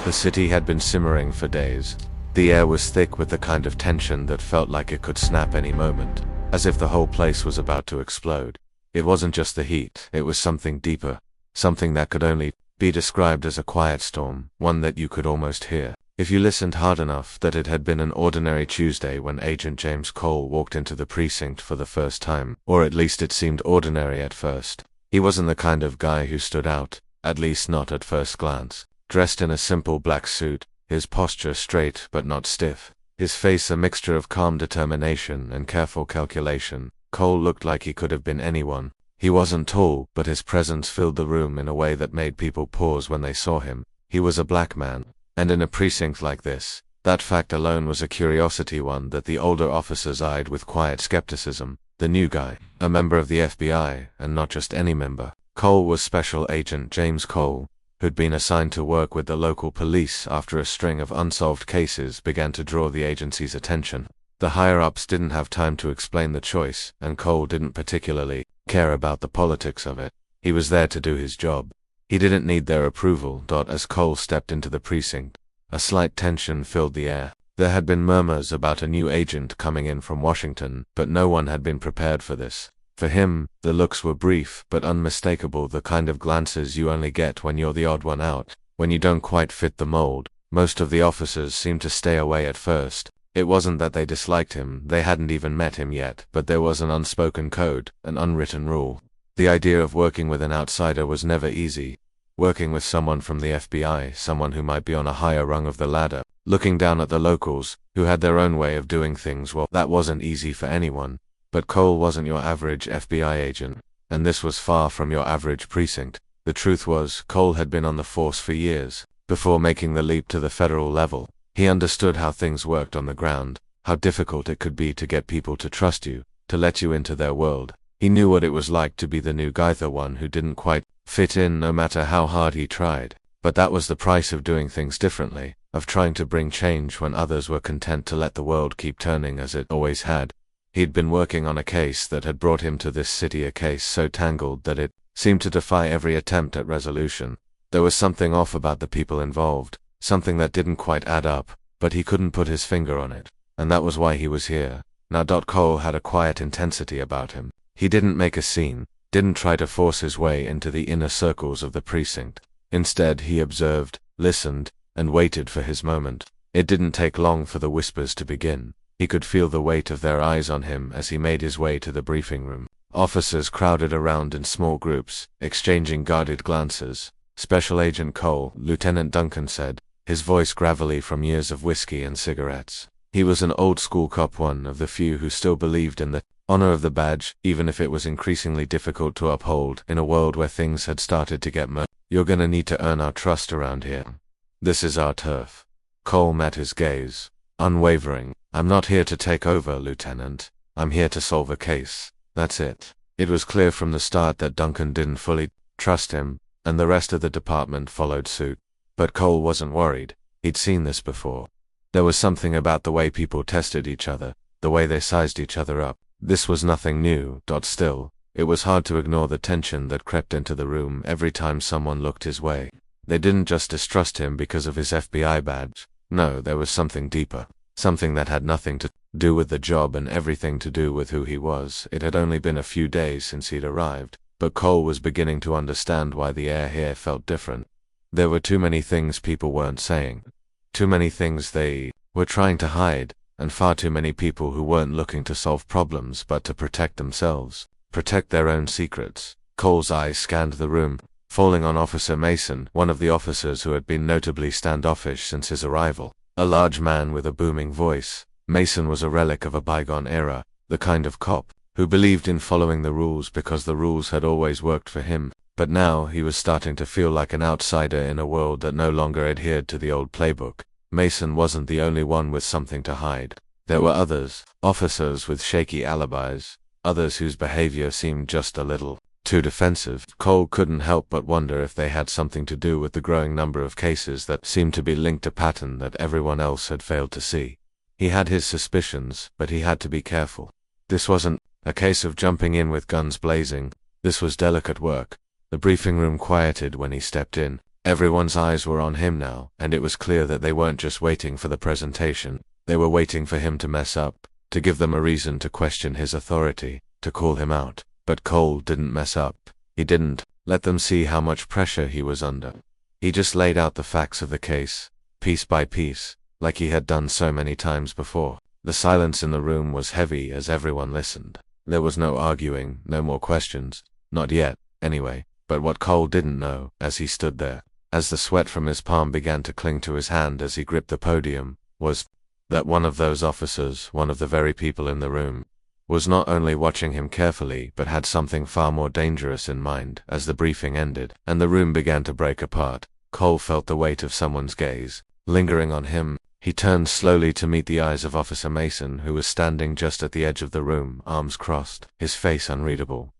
The city had been simmering for days. The air was thick with the kind of tension that felt like it could snap any moment, as if the whole place was about to explode. It wasn't just the heat, it was something deeper, something that could only be described as a quiet storm, one that you could almost hear, if you listened hard enough. That it had been an ordinary Tuesday when Agent James Cole walked into the precinct for the first time, or at least it seemed ordinary at first. He wasn't the kind of guy who stood out, at least not at first glance. Dressed in a simple black suit, his posture straight but not stiff, his face a mixture of calm determination and careful calculation, Cole looked like he could have been anyone. He wasn't tall, but his presence filled the room in a way that made people pause when they saw him. He was a black man, and in a precinct like this, that fact alone was a curiosity, one that the older officers eyed with quiet skepticism. The new guy, a member of the FBI, and not just any member. Cole was Special Agent James Cole, who'd been assigned to work with the local police after a string of unsolved cases began to draw the agency's attention. The higher-ups didn't have time to explain the choice, and Cole didn't particularly care about the politics of it. He was there to do his job. He didn't need their approval. As Cole stepped into the precinct, a slight tension filled the air. There had been murmurs about a new agent coming in from Washington, but no one had been prepared for this. For him, the looks were brief but unmistakable, the kind of glances you only get when you're the odd one out, when you don't quite fit the mold. Most of the officers seemed to stay away at first. It wasn't that they disliked him, they hadn't even met him yet, but there was an unspoken code, an unwritten rule. The idea of working with an outsider was never easy. Working with someone from the FBI, someone who might be on a higher rung of the ladder, looking down at the locals, who had their own way of doing things, well, that wasn't easy for anyone. But Cole wasn't your average FBI agent, and this was far from your average precinct. The truth was, Cole had been on the force for years, before making the leap to the federal level. He understood how things worked on the ground, how difficult it could be to get people to trust you, to let you into their world. He knew what it was like to be the new guy, the one who didn't quite fit in no matter how hard he tried. But that was the price of doing things differently, of trying to bring change when others were content to let the world keep turning as it always had. He'd been working on a case that had brought him to this city, a case so tangled that it seemed to defy every attempt at resolution. There was something off about the people involved, something that didn't quite add up, but he couldn't put his finger on it, and that was why he was here. Now. Cole had a quiet intensity about him. He didn't make a scene, didn't try to force his way into the inner circles of the precinct. Instead, he observed, listened, and waited for his moment. It didn't take long for the whispers to begin. He could feel the weight of their eyes on him as he made his way to the briefing room. Officers crowded around in small groups, exchanging guarded glances. Special Agent Cole, Lieutenant Duncan said, his voice gravelly from years of whiskey and cigarettes. He was an old-school cop, one of the few who still believed in the honor of the badge, even if it was increasingly difficult to uphold in a world where things had started to get murky. You're gonna need to earn our trust around here. This is our turf. Cole met his gaze, unwavering. I'm not here to take over, Lieutenant. I'm here to solve a case. That's it. It was clear from the start that Duncan didn't fully trust him, and the rest of the department followed suit. But Cole wasn't worried. He'd seen this before. There was something about the way people tested each other, the way they sized each other up. This was nothing new. Still, it was hard to ignore the tension that crept into the room every time someone looked his way. They didn't just distrust him because of his FBI badge. No, there was something deeper. Something that had nothing to do with the job and everything to do with who he was. It had only been a few days since he'd arrived, but Cole was beginning to understand why the air here felt different. There were too many things people weren't saying. Too many things they were trying to hide, and far too many people who weren't looking to solve problems but to protect themselves, protect their own secrets. Cole's eyes scanned the room, falling on Officer Mason, one of the officers who had been notably standoffish since his arrival. A large man with a booming voice, Mason was a relic of a bygone era, the kind of cop who believed in following the rules because the rules had always worked for him. But now he was starting to feel like an outsider in a world that no longer adhered to the old playbook. Mason wasn't the only one with something to hide. There were others, officers with shaky alibis, others whose behavior seemed just a little too defensive. Cole couldn't help but wonder if they had something to do with the growing number of cases that seemed to be linked to a pattern that everyone else had failed to see. He had his suspicions, but he had to be careful. This wasn't a case of jumping in with guns blazing. This was delicate work. The briefing room quieted when he stepped in. Everyone's eyes were on him now, and it was clear that they weren't just waiting for the presentation. They were waiting for him to mess up, to give them a reason to question his authority, to call him out. But Cole didn't mess up. He didn't let them see how much pressure he was under. He just laid out the facts of the case, piece by piece, like he had done so many times before. The silence in the room was heavy as everyone listened. There was no arguing, no more questions. Not yet, anyway. But what Cole didn't know, as he stood there, as the sweat from his palm began to cling to his hand as he gripped the podium, was that one of those officers, one of the very people in the room, was not only watching him carefully but had something far more dangerous in mind. As the briefing ended, and the room began to break apart, Cole felt the weight of someone's gaze lingering on him. He turned slowly to meet the eyes of Officer Mason, who was standing just at the edge of the room, arms crossed, his face unreadable.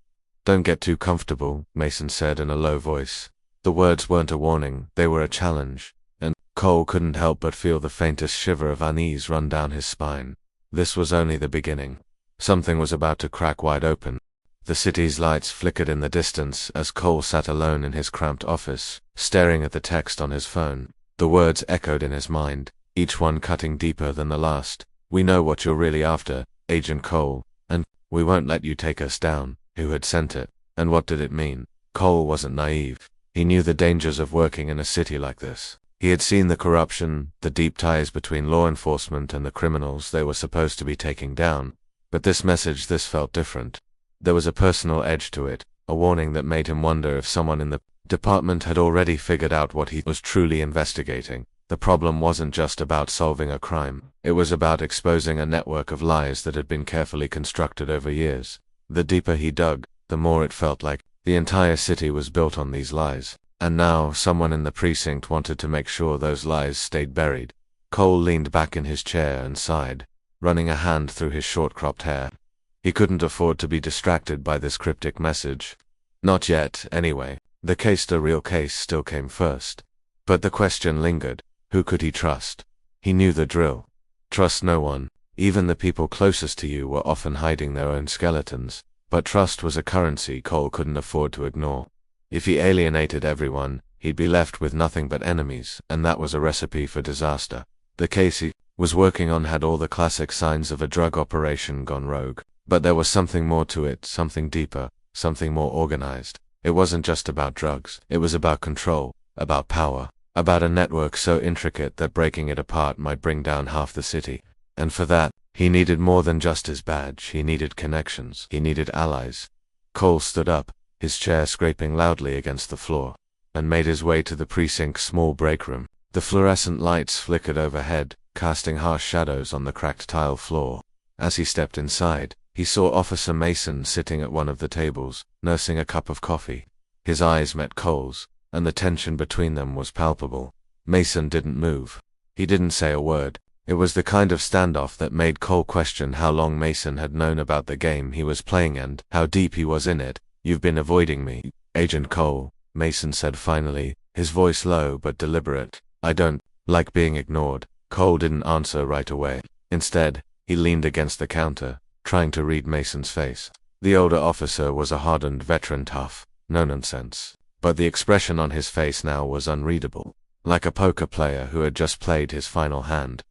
"Don't get too comfortable," Mason said in a low voice. The words weren't a warning, they were a challenge, and Cole couldn't help but feel the faintest shiver of unease run down his spine. This was only the beginning. Something was about to crack wide open. The city's lights flickered in the distance as Cole sat alone in his cramped office, staring at the text on his phone. The words echoed in his mind, each one cutting deeper than the last. "We know what you're really after, Agent Cole, and we won't let you take us down." Who had sent it, and what did it mean? Cole wasn't naive. He knew the dangers of working in a city like this. He had seen the corruption, the deep ties between law enforcement and the criminals they were supposed to be taking down. But this message, this felt different. There was a personal edge to it, a warning that made him wonder if someone in the department had already figured out what he was truly investigating. The problem wasn't just about solving a crime. It was about exposing a network of lies that had been carefully constructed over years. The deeper he dug, the more it felt like the entire city was built on these lies. And now, someone in the precinct wanted to make sure those lies stayed buried. Cole leaned back in his chair and sighed, running a hand through his short-cropped hair. He couldn't afford to be distracted by this cryptic message. Not yet, anyway. The real case still came first. But the question lingered. Who could he trust? He knew the drill. Trust no one. Even the people closest to you were often hiding their own skeletons. But trust was a currency Cole couldn't afford to ignore. If he alienated everyone, he'd be left with nothing but enemies, and that was a recipe for disaster. The case he was working on had all the classic signs of a drug operation gone rogue. But there was something more to it, something deeper, something more organized. It wasn't just about drugs. It was about control, about power, about a network so intricate that breaking it apart might bring down half the city. And for that, he needed more than just his badge. He needed connections. He needed allies. Cole stood up, his chair scraping loudly against the floor, and made his way to the precinct's small break room. The fluorescent lights flickered overhead, casting harsh shadows on the cracked tile floor. As he stepped inside, he saw Officer Mason sitting at one of the tables, nursing a cup of coffee. His eyes met Cole's, and the tension between them was palpable. Mason didn't move. He didn't say a word. It was the kind of standoff that made Cole question how long Mason had known about the game he was playing and how deep he was in it. "You've been avoiding me, Agent Cole," Mason said finally, his voice low but deliberate. "I don't like being ignored." Cole didn't answer right away. Instead, he leaned against the counter, trying to read Mason's face. The older officer was a hardened veteran tough, no nonsense. But the expression on his face now was unreadable, like a poker player who had just played his final hand.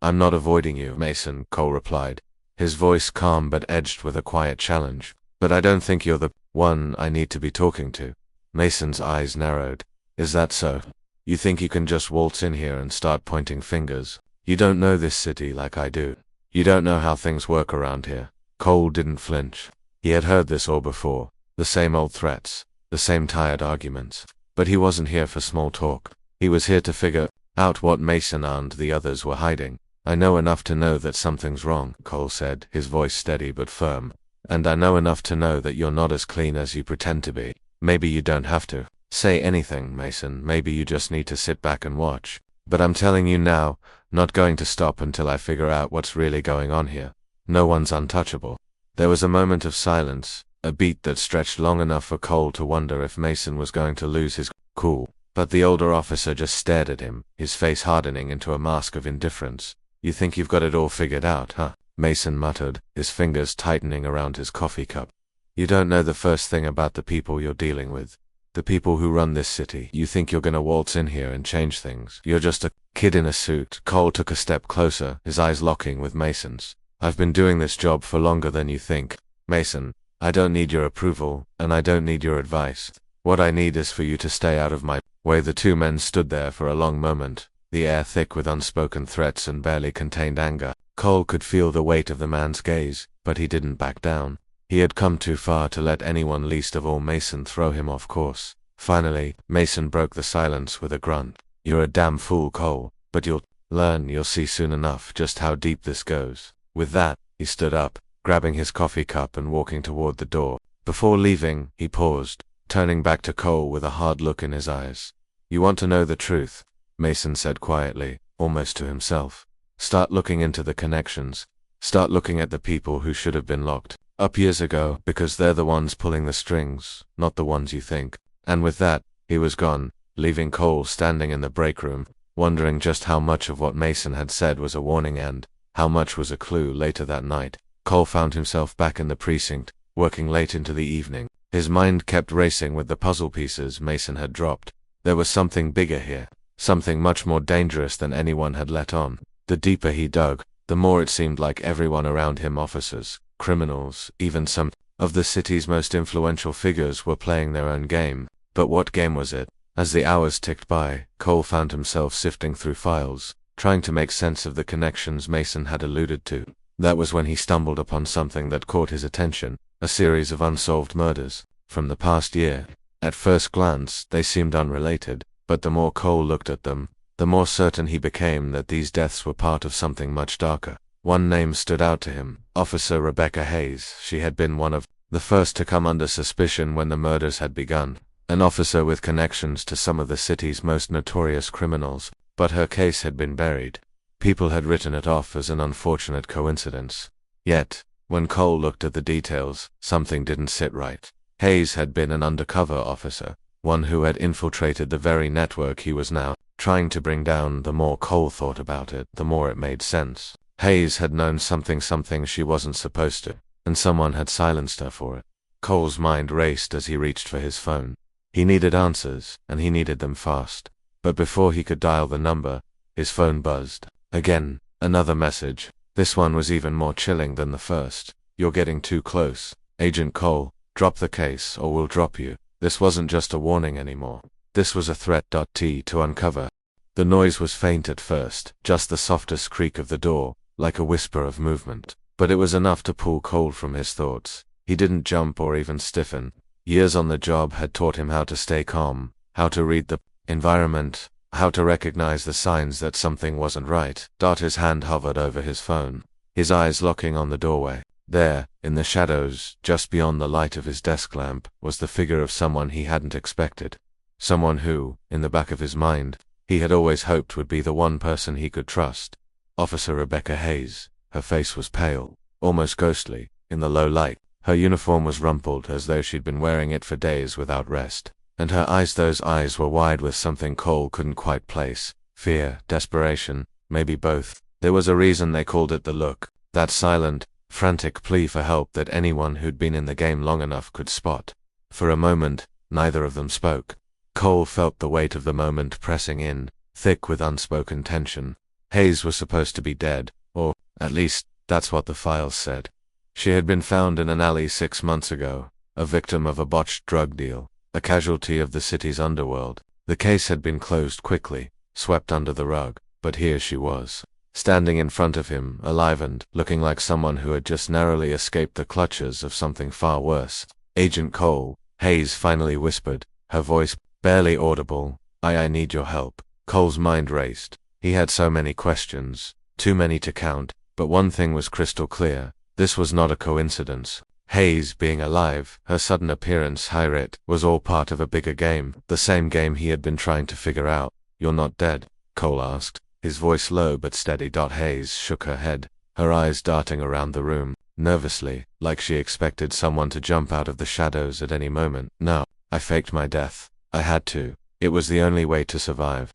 "I'm not avoiding you, Mason," Cole replied, his voice calm but edged with a quiet challenge. "But I don't think you're the one I need to be talking to." Mason's eyes narrowed. "Is that so? You think you can just waltz in here and start pointing fingers? You don't know this city like I do. You don't know how things work around here." Cole didn't flinch. He had heard this all before, the same old threats, the same tired arguments. But he wasn't here for small talk. He was here to figure out what Mason and the others were hiding. "I know enough to know that something's wrong," Cole said, his voice steady but firm. "And I know enough to know that you're not as clean as you pretend to be. Maybe you don't have to say anything, Mason. Maybe you just need to sit back and watch. But I'm telling you now, not going to stop until I figure out what's really going on here. No one's untouchable." There was a moment of silence, a beat that stretched long enough for Cole to wonder if Mason was going to lose his cool. But the older officer just stared at him, his face hardening into a mask of indifference. "You think you've got it all figured out, huh?" Mason muttered, his fingers tightening around his coffee cup. "You don't know the first thing about the people you're dealing with. The people who run this city. You think you're gonna waltz in here and change things. You're just a kid in a suit. Cole took a step closer, his eyes locking with Mason's. I've been doing this job for longer than you think. Mason, I don't need your approval, and I don't need your advice. What I need is for you to stay out of my way. The two men stood there for a long moment, the air thick with unspoken threats and barely contained anger. Cole could feel the weight of the man's gaze, but he didn't back down. He had come too far to let anyone, least of all Mason, throw him off course. Finally, Mason broke the silence with a grunt. You're a damn fool, Cole, but you'll learn. You'll see soon enough just how deep this goes. With that, he stood up, grabbing his coffee cup and walking toward the door. Before leaving, he paused, turning back to Cole with a hard look in his eyes. You want to know the truth? Mason said quietly, almost to himself. Start looking into the connections. Start looking at the people who should have been locked up years ago, because they're the ones pulling the strings, not the ones you think. And with that, he was gone, leaving Cole standing in the break room, wondering just how much of what Mason had said was a warning and how much was a clue. Later that night, Cole found himself back in the precinct, working late into the evening. His mind kept racing with the puzzle pieces Mason had dropped. There was something bigger here, something much more dangerous than anyone had let on. The deeper he dug, the more it seemed like everyone around him, officers, criminals, even some of the city's most influential figures, were playing their own game. But what game was it? As the hours ticked by, Cole found himself sifting through files, trying to make sense of the connections Mason had alluded to. That was when he stumbled upon something that caught his attention, a series of unsolved murders from the past year. At first glance, they seemed unrelated, but the more Cole looked at them, the more certain he became that these deaths were part of something much darker. One name stood out to him, Officer Rebecca Hayes. She had been one of the first to come under suspicion when the murders had begun, an officer with connections to some of the city's most notorious criminals, but her case had been buried. People had written it off as an unfortunate coincidence. Yet, when Cole looked at the details, something didn't sit right. Hayes had been an undercover officer, one who had infiltrated the very network he was now trying to bring down. The more Cole thought about it, the more it made sense. Hayes had known something she wasn't supposed to, and someone had silenced her for it. Cole's mind raced as he reached for his phone. He needed answers, and he needed them fast. But before he could dial the number, his phone buzzed. Again, another message. This one was even more chilling than the first. You're getting too close. Agent Cole, drop the case or we'll drop you. This wasn't just a warning anymore. This was a threat. To uncover. The noise was faint at first, just the softest creak of the door, like a whisper of movement. But it was enough to pull Cole from his thoughts. He didn't jump or even stiffen. Years on the job had taught him how to stay calm, how to read the environment, how to recognize the signs that something wasn't right. His hand hovered over his phone, his eyes locking on the doorway. There, in the shadows, just beyond the light of his desk lamp, was the figure of someone he hadn't expected. Someone who, in the back of his mind, he had always hoped would be the one person he could trust. Officer Rebecca Hayes. Her face was pale, almost ghostly, in the low light. Her uniform was rumpled as though she'd been wearing it for days without rest. And her eyes, those eyes were wide with something Cole couldn't quite place. Fear, desperation, maybe both. There was a reason they called it the look. That silent, frantic plea for help that anyone who'd been in the game long enough could spot. For a moment, neither of them spoke. Cole felt the weight of the moment pressing in, thick with unspoken tension. Hayes was supposed to be dead, or, at least, that's what the files said. She had been found in an alley 6 months ago, a victim of a botched drug deal, a casualty of the city's underworld. The case had been closed quickly, swept under the rug, but here she was, standing in front of him, alive and looking like someone who had just narrowly escaped the clutches of something far worse. Agent Cole, Hayes finally whispered, her voice barely audible. I need your help. Cole's mind raced. He had so many questions, too many to count, but one thing was crystal clear. This was not a coincidence. Hayes being alive, her sudden appearance, Hirit, was all part of a bigger game, the same game he had been trying to figure out. You're not dead? Cole asked, his voice low but steady. Hayes shook her head, her eyes darting around the room, nervously, like she expected someone to jump out of the shadows at any moment. No, I faked my death. I had to. It was the only way to survive.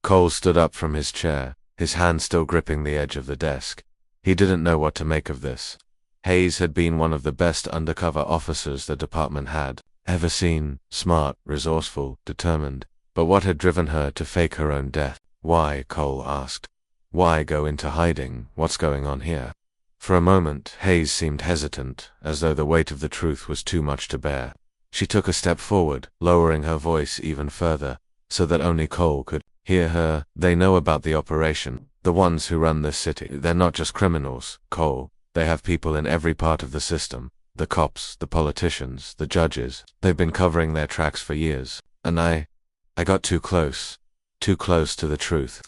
Cole stood up from his chair, his hand still gripping the edge of the desk. He didn't know what to make of this. Hayes had been one of the best undercover officers the department had, ever seen. Smart, resourceful, determined. But what had driven her to fake her own death? Why? Cole asked. Why go into hiding? What's going on here? For a moment, Hayes seemed hesitant, as though the weight of the truth was too much to bear. She took a step forward, lowering her voice even further, so that only Cole could hear her. They know about the operation. The ones who run this city. They're not just criminals, Cole. They have people in every part of the system. The cops, the politicians, the judges. They've been covering their tracks for years. And I got too close. Too close to the truth.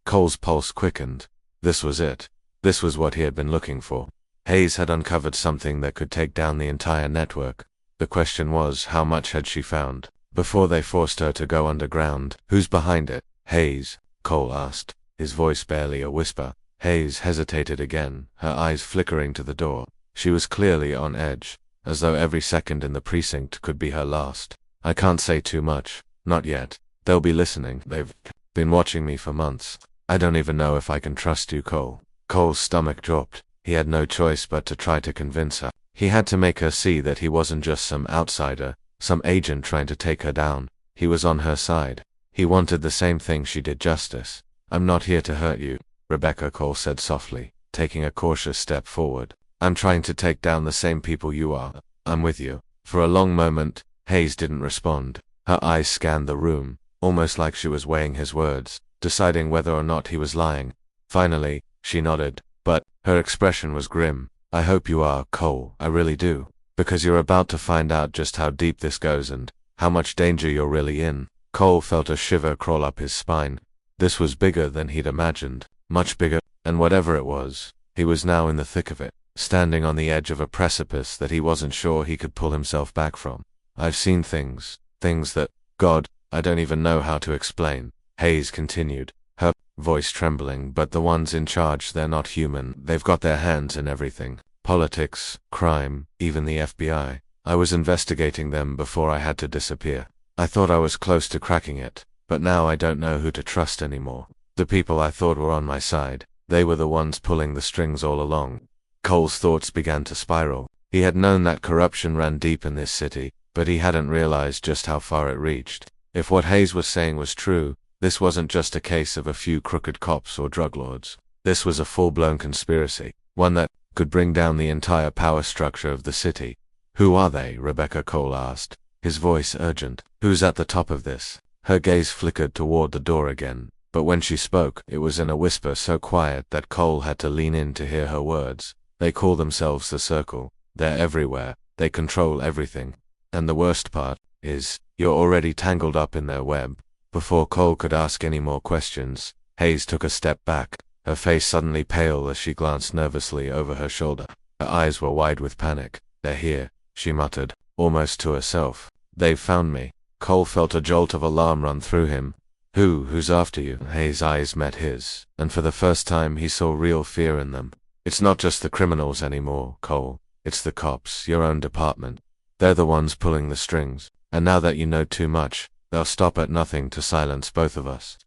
Cole's pulse quickened. This was it. This was what he had been looking for. Hayes had uncovered something that could take down the entire network. The question was, how much had she found? Before they forced her to go underground. Who's behind it? Hayes, Cole asked, his voice barely a whisper. Hayes hesitated again, her eyes flickering to the door. She was clearly on edge, as though every second in the precinct could be her last. I can't say too much. Not yet. They'll be listening. They've been watching me for months. I don't even know if I can trust you, Cole. Cole's stomach dropped. He had no choice but to try to convince her. He had to make her see that he wasn't just some outsider, some agent trying to take her down. He was on her side. He wanted the same thing she did: justice. I'm not here to hurt you, Rebecca, Cole said softly, taking a cautious step forward. I'm trying to take down the same people you are. I'm with you. For a long moment, Hayes didn't respond. Her eyes scanned the room, almost like she was weighing his words, deciding whether or not he was lying. Finally, she nodded, but her expression was grim. I hope you are, Cole, I really do. Because you're about to find out just how deep this goes and how much danger you're really in. Cole felt a shiver crawl up his spine. This was bigger than he'd imagined, much bigger, and whatever it was, he was now in the thick of it, standing on the edge of a precipice that he wasn't sure he could pull himself back from. I've seen things that, God, I don't even know how to explain, Hayes continued, her voice trembling. But the ones in charge, they're not human. They've got their hands in everything. Politics, crime, even the FBI. I was investigating them before I had to disappear. I thought I was close to cracking it, but now I don't know who to trust anymore. The people I thought were on my side, they were the ones pulling the strings all along. Cole's thoughts began to spiral. He had known that corruption ran deep in this city, but he hadn't realized just how far it reached. If what Hayes was saying was true, this wasn't just a case of a few crooked cops or drug lords. This was a full-blown conspiracy, one that could bring down the entire power structure of the city. Who are they? Rebecca, Cole asked, his voice urgent. Who's at the top of this? Her gaze flickered toward the door again, but when she spoke, it was in a whisper so quiet that Cole had to lean in to hear her words. They call themselves the Circle. They're everywhere. They control everything. And the worst part is, you're already tangled up in their web. Before Cole could ask any more questions, Hayes took a step back, her face suddenly pale as she glanced nervously over her shoulder. Her eyes were wide with panic. They're here, she muttered, almost to herself. They've found me. Cole felt a jolt of alarm run through him. Who's after you? Hayes' eyes met his, and for the first time he saw real fear in them. It's not just the criminals anymore, Cole. It's the cops, your own department. They're the ones pulling the strings, and now that you know too much, they'll stop at nothing to silence both of us.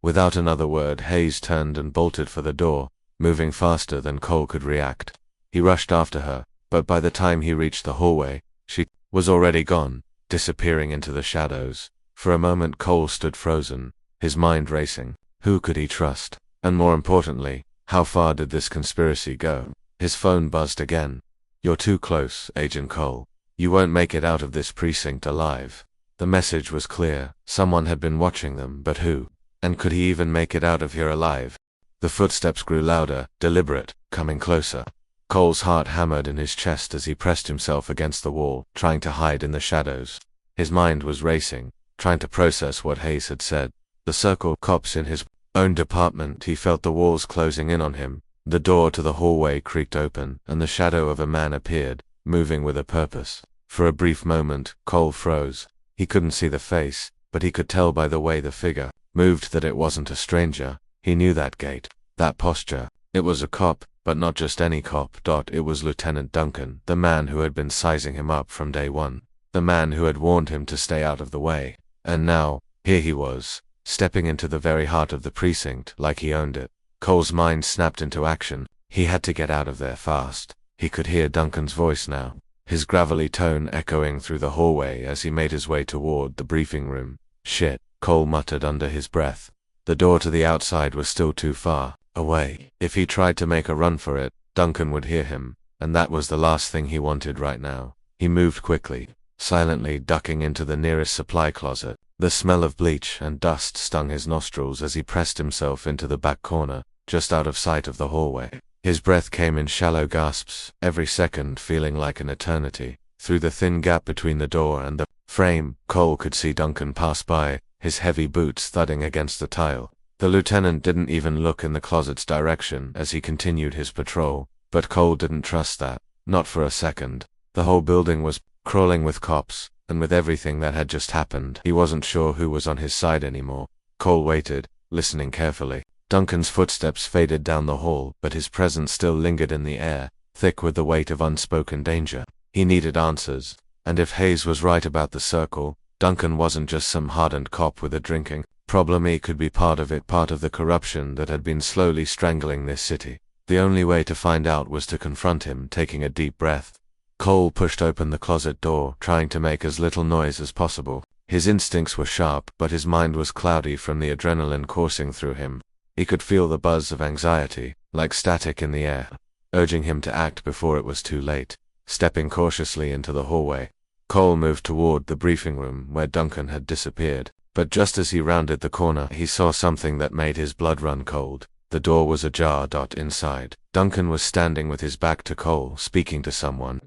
Without another word, Hayes turned and bolted for the door, moving faster than Cole could react. He rushed after her, but by the time he reached the hallway, she was already gone, disappearing into the shadows. For a moment Cole stood frozen, his mind racing. Who could he trust? And more importantly, how far did this conspiracy go? His phone buzzed again. You're too close, Agent Cole. You won't make it out of this precinct alive. The message was clear. Someone had been watching them, but who? And could he even make it out of here alive? The footsteps grew louder, deliberate, coming closer. Cole's heart hammered in his chest as he pressed himself against the wall, trying to hide in the shadows. His mind was racing, trying to process what Hayes had said. The Circle, cops in his own department. He felt the walls closing in on him. The door to the hallway creaked open, and the shadow of a man appeared, moving with a purpose. For a brief moment, Cole froze. He couldn't see the face, but he could tell by the way the figure moved that it wasn't a stranger. He knew that gait, that posture. It was a cop, but not just any cop. It was Lieutenant Duncan, the man who had been sizing him up from day one, the man who had warned him to stay out of the way. And now, here he was, stepping into the very heart of the precinct like he owned it. Cole's mind snapped into action. He had to get out of there fast. He could hear Duncan's voice now. his gravelly tone echoing through the hallway as he made his way toward the briefing room. Shit, Cole muttered under his breath. The door to the outside was still too far away. If he tried to make a run for it, Duncan would hear him, and that was the last thing he wanted right now. He moved quickly, silently ducking into the nearest supply closet. The smell of bleach and dust stung his nostrils as he pressed himself into the back corner, just out of sight of the hallway. His breath came in shallow gasps, every second feeling like an eternity. Through the thin gap between the door and the frame, Cole could see Duncan pass by, his heavy boots thudding against the tile. The lieutenant didn't even look in the closet's direction as he continued his patrol, but Cole didn't trust that, not for a second. The whole building was crawling with cops, and with everything that had just happened, he wasn't sure who was on his side anymore. Cole waited, listening carefully. Duncan's footsteps faded down the hall, but his presence still lingered in the air, thick with the weight of unspoken danger. He needed answers, and if Hayes was right about the circle, Duncan wasn't just some hardened cop with a drinking problem. He could be part of it, part of the corruption that had been slowly strangling this city. The only way to find out was to confront him. Taking a deep breath, Cole pushed open the closet door, trying to make as little noise as possible. His instincts were sharp, but his mind was cloudy from the adrenaline coursing through him. He could feel the buzz of anxiety, like static in the air, urging him to act before it was too late. Stepping cautiously into the hallway, Cole moved toward the briefing room where Duncan had disappeared. But just as he rounded the corner, he saw something that made his blood run cold. The door was ajar. Inside, Duncan was standing with his back to Cole, speaking to someone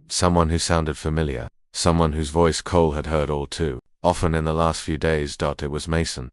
who sounded familiar, someone whose voice Cole had heard all too often in the last few days. It was Mason.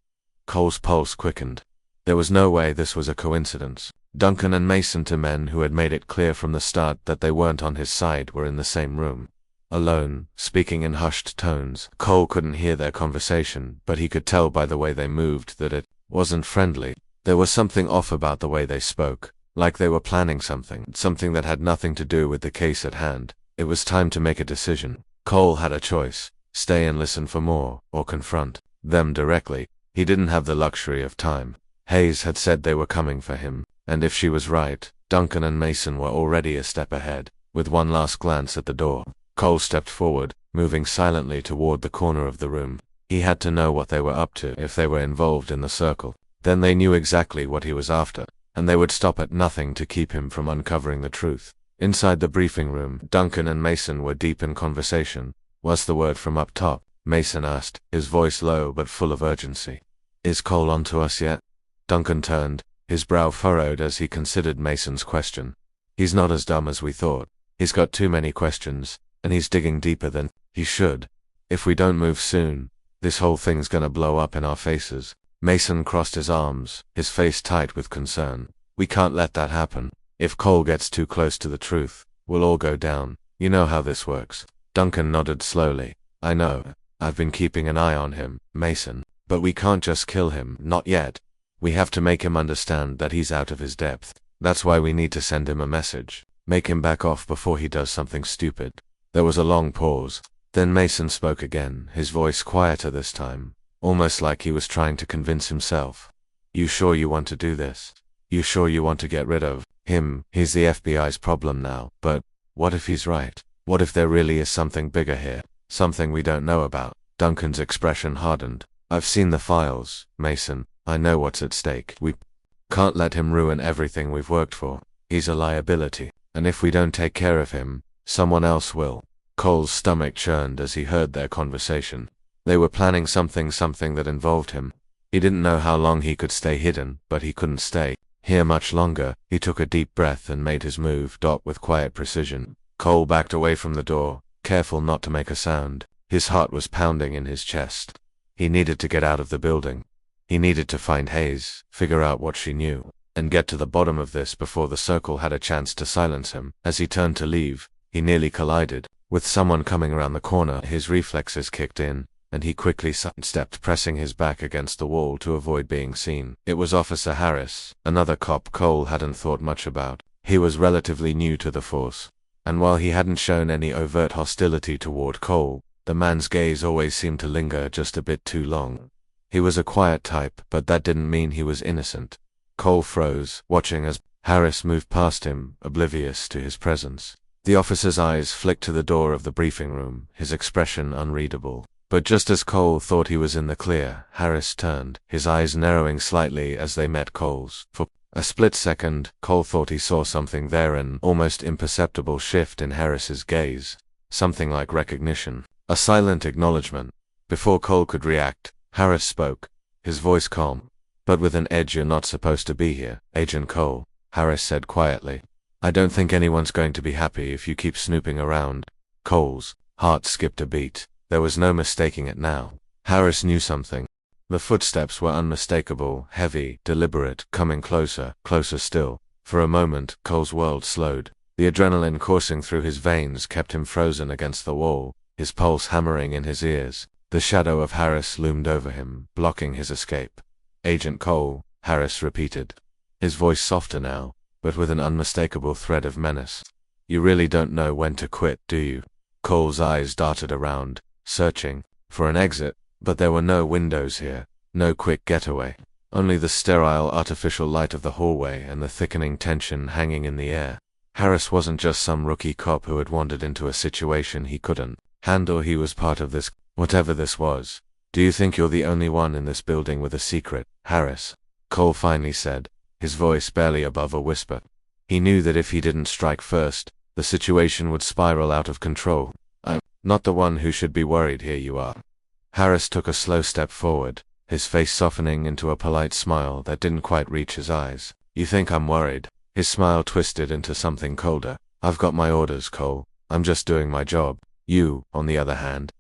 Cole's pulse quickened. There was no way this was a coincidence. Duncan and Mason, two men who had made it clear from the start that they weren't on his side, were in the same room, alone, speaking in hushed tones. Cole couldn't hear their conversation, but he could tell by the way they moved that it wasn't friendly. There was something off about the way they spoke, like they were planning something that had nothing to do with the case at hand. It was time to make a decision. Cole had a choice: stay and listen for more, or confront them directly. He didn't have the luxury of time. Hayes had said they were coming for him, and if she was right, Duncan and Mason were already a step ahead. With one last glance at the door, Cole stepped forward, moving silently toward the corner of the room. He had to know what they were up to. If they were involved in the circle, then they knew exactly what he was after, and they would stop at nothing to keep him from uncovering the truth. Inside the briefing room, Duncan and Mason were deep in conversation. "What's the word from up top?" Mason asked, his voice low but full of urgency. "Is Cole onto us yet?" Duncan turned, his brow furrowed as he considered Mason's question. "He's not as dumb as we thought. He's got too many questions, and he's digging deeper than he should. If we don't move soon, this whole thing's gonna blow up in our faces." Mason crossed his arms, his face tight with concern. "We can't let that happen. If Cole gets too close to the truth, we'll all go down. You know how this works." Duncan nodded slowly. "I know. I've been keeping an eye on him, Mason. But we can't just kill him, not yet. We have to make him understand that he's out of his depth. That's why we need to send him a message. Make him back off before he does something stupid." There was a long pause. Then Mason spoke again, his voice quieter this time, almost like he was trying to convince himself. "You sure you want to do this? You sure you want to get rid of him? He's the FBI's problem now. But what if he's right? What if there really is something bigger here? Something we don't know about?" Duncan's expression hardened. "I've seen the files, Mason. I know what's at stake. We can't let him ruin everything we've worked for. He's a liability, and if we don't take care of him, someone else will." Cole's stomach churned as he heard their conversation. They were planning something that involved him. He didn't know how long he could stay hidden, but he couldn't stay here much longer. He took a deep breath and made his move. With quiet precision, Cole backed away from the door, careful not to make a sound. His heart was pounding in his chest. He needed to get out of the building. He needed to find Hayes, figure out what she knew, and get to the bottom of this before the circle had a chance to silence him. As he turned to leave, he nearly collided with someone coming around the corner. His reflexes kicked in, and he quickly sidestepped, pressing his back against the wall to avoid being seen. It was Officer Harris, another cop Cole hadn't thought much about. He was relatively new to the force, and while he hadn't shown any overt hostility toward Cole, the man's gaze always seemed to linger just a bit too long. He was a quiet type, but that didn't mean he was innocent. Cole froze, watching as Harris moved past him, oblivious to his presence. The officer's eyes flicked to the door of the briefing room, his expression unreadable. But just as Cole thought he was in the clear, Harris turned, his eyes narrowing slightly as they met Cole's. For a split second, Cole thought he saw something there, an almost imperceptible shift in Harris's gaze. Something like recognition. A silent acknowledgement. Before Cole could react, Harris spoke, his voice calm. "But with an edge, you're not supposed to be here, Agent Cole," Harris said quietly. "I don't think anyone's going to be happy if you keep snooping around." Cole's heart skipped a beat. There was no mistaking it now. Harris knew something. The footsteps were unmistakable, heavy, deliberate, coming closer, closer still. For a moment, Cole's world slowed. The adrenaline coursing through his veins kept him frozen against the wall, his pulse hammering in his ears. The shadow of Harris loomed over him, blocking his escape. "Agent Cole," Harris repeated, his voice softer now, but with an unmistakable thread of menace. "You really don't know when to quit, do you?" Cole's eyes darted around, searching for an exit, but there were no windows here, no quick getaway. Only the sterile, artificial light of the hallway and the thickening tension hanging in the air. Harris wasn't just some rookie cop who had wandered into a situation he couldn't handle. He was part of this, whatever this was. "Do you think you're the only one in this building with a secret, Harris?" Cole finally said, his voice barely above a whisper. He knew that if he didn't strike first, the situation would spiral out of control. "I'm not the one who should be worried, here you are." Harris took a slow step forward, his face softening into a polite smile that didn't quite reach his eyes. "You think I'm worried?" His smile twisted into something colder. "I've got my orders, Cole. I'm just doing my job. You, on the other hand,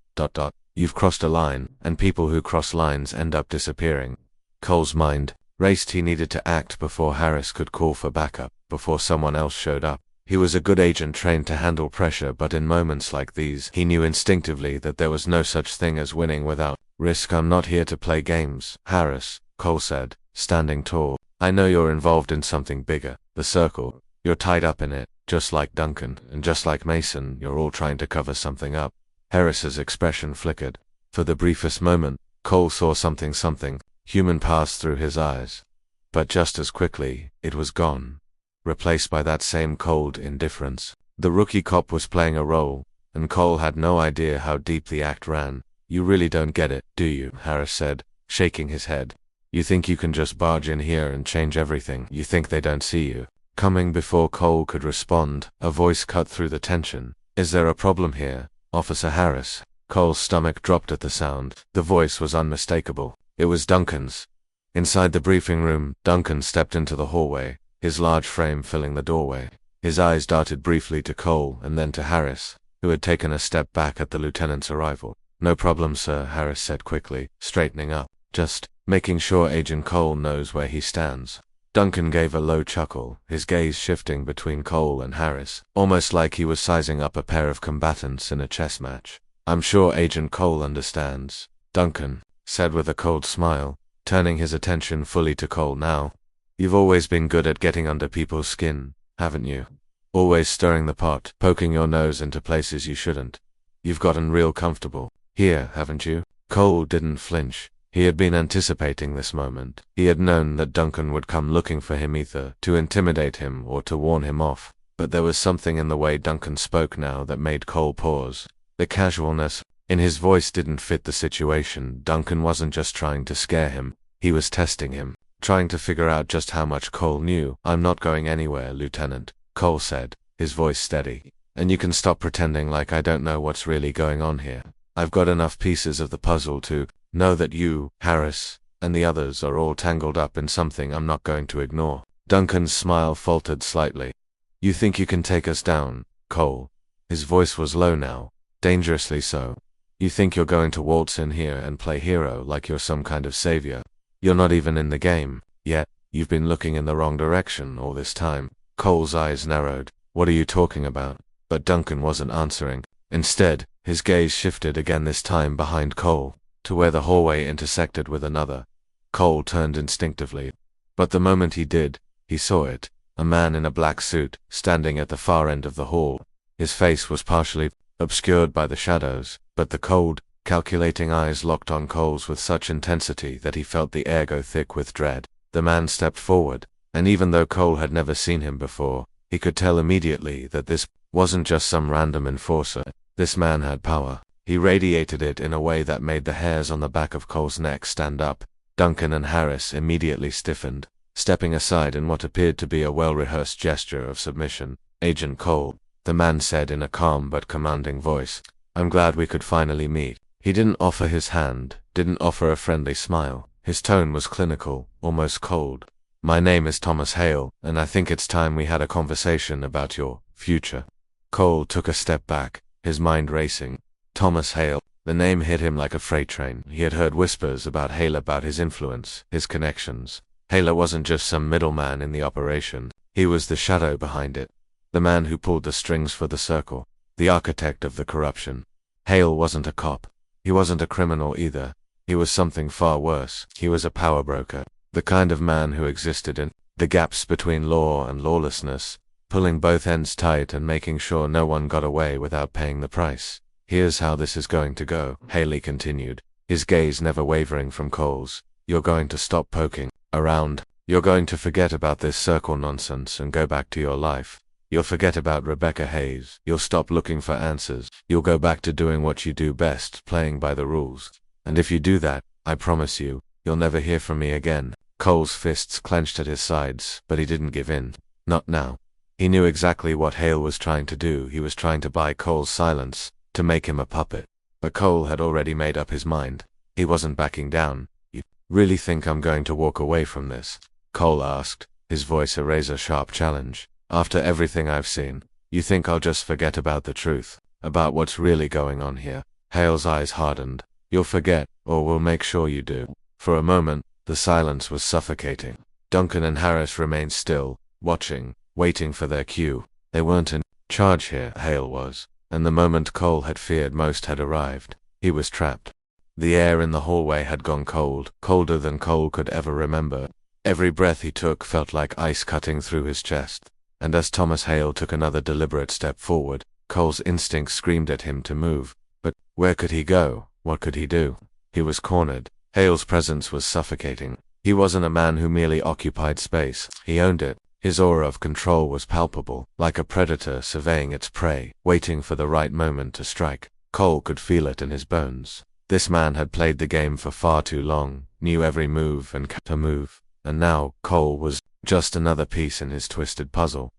you've crossed a line, and people who cross lines end up disappearing." Cole's mind raced. He needed to act before Harris could call for backup, before someone else showed up. He was a good agent trained to handle pressure, but in moments like these, he knew instinctively that there was no such thing as winning without risk. "I'm not here to play games, Harris," Cole said, standing tall. "I know you're involved in something bigger, the Circle. You're tied up in it, just like Duncan, and just like Mason, you're all trying to cover something up." Harris's expression flickered. For the briefest moment, Cole saw something human pass through his eyes. But just as quickly, it was gone, replaced by that same cold indifference. The rookie cop was playing a role, and Cole had no idea how deep the act ran. "You really don't get it, do you?" Harris said, shaking his head. "You think you can just barge in here and change everything? You think they don't see you?" Coming before Cole could respond, a voice cut through the tension. "Is there a problem here, Officer Harris?" Cole's stomach dropped at the sound. The voice was unmistakable. It was Duncan's. Inside the briefing room, Duncan stepped into the hallway, his large frame filling the doorway. His eyes darted briefly to Cole and then to Harris, who had taken a step back at the lieutenant's arrival. "No problem, sir," Harris said quickly, straightening up. "Just making sure Agent Cole knows where he stands." Duncan gave a low chuckle, his gaze shifting between Cole and Harris, almost like he was sizing up a pair of combatants in a chess match. "I'm sure Agent Cole understands," Duncan said with a cold smile, turning his attention fully to Cole now. "You've always been good at getting under people's skin, haven't you? Always stirring the pot, poking your nose into places you shouldn't. You've gotten real comfortable here, haven't you?" Cole didn't flinch. He had been anticipating this moment. He had known that Duncan would come looking for him, either to intimidate him or to warn him off. But there was something in the way Duncan spoke now that made Cole pause. The casualness in his voice didn't fit the situation. Duncan wasn't just trying to scare him, he was testing him, trying to figure out just how much Cole knew. "I'm not going anywhere, Lieutenant," Cole said, his voice steady. "And you can stop pretending like I don't know what's really going on here. I've got enough pieces of the puzzle to know that you, Harris, and the others are all tangled up in something I'm not going to ignore." Duncan's smile faltered slightly. "You think you can take us down, Cole?" His voice was low now, dangerously so. "You think you're going to waltz in here and play hero like you're some kind of savior? You're not even in the game yet. You've been looking in the wrong direction all this time." Cole's eyes narrowed. "What are you talking about?" But Duncan wasn't answering. Instead, his gaze shifted again, this time behind Cole, to where the hallway intersected with another. Cole turned instinctively. But the moment he did, he saw it. A man in a black suit, standing at the far end of the hall. His face was partially obscured by the shadows, but the cold, calculating eyes locked on Cole's with such intensity that he felt the air go thick with dread. The man stepped forward, and even though Cole had never seen him before, he could tell immediately that this wasn't just some random enforcer. This man had power. He radiated it in a way that made the hairs on the back of Cole's neck stand up. Duncan and Harris immediately stiffened, stepping aside in what appeared to be a well-rehearsed gesture of submission. "Agent Cole," the man said in a calm but commanding voice, "I'm glad we could finally meet." He didn't offer his hand, didn't offer a friendly smile. His tone was clinical, almost cold. "My name is Thomas Hale, and I think it's time we had a conversation about your future." Cole took a step back, his mind racing. Thomas Hale. The name hit him like a freight train. He had heard whispers about Hale, about his influence, his connections. Hale wasn't just some middleman in the operation. He was the shadow behind it. The man who pulled the strings for the circle. The architect of the corruption. Hale wasn't a cop. He wasn't a criminal either. He was something far worse. He was a power broker. The kind of man who existed in the gaps between law and lawlessness, pulling both ends tight and making sure no one got away without paying the price. "Here's how this is going to go," Haley continued, his gaze never wavering from Cole's. "You're going to stop poking around. You're going to forget about this circle nonsense and go back to your life. You'll forget about Rebecca Hayes. You'll stop looking for answers. You'll go back to doing what you do best, playing by the rules. And if you do that, I promise you, you'll never hear from me again." Cole's fists clenched at his sides, but he didn't give in. Not now. He knew exactly what Hale was trying to do. He was trying to buy Cole's silence, to make him a puppet. But Cole had already made up his mind. He wasn't backing down. "You really think I'm going to walk away from this?" Cole asked, his voice a razor-sharp challenge. "After everything I've seen, you think I'll just forget about the truth, about what's really going on here?" Hale's eyes hardened. "You'll forget, or we'll make sure you do." For a moment, the silence was suffocating. Duncan and Harris remained still, watching, waiting for their cue. They weren't in charge here, Hale was. And the moment Cole had feared most had arrived. He was trapped. The air in the hallway had gone cold, colder than Cole could ever remember. Every breath he took felt like ice cutting through his chest. And as Thomas Hale took another deliberate step forward, Cole's instincts screamed at him to move. But where could he go? What could he do? He was cornered. Hale's presence was suffocating. He wasn't a man who merely occupied space. He owned it. His aura of control was palpable, like a predator surveying its prey, waiting for the right moment to strike. Cole could feel it in his bones. This man had played the game for far too long, knew every move and counter-move, and now Cole was just another piece in his twisted puzzle.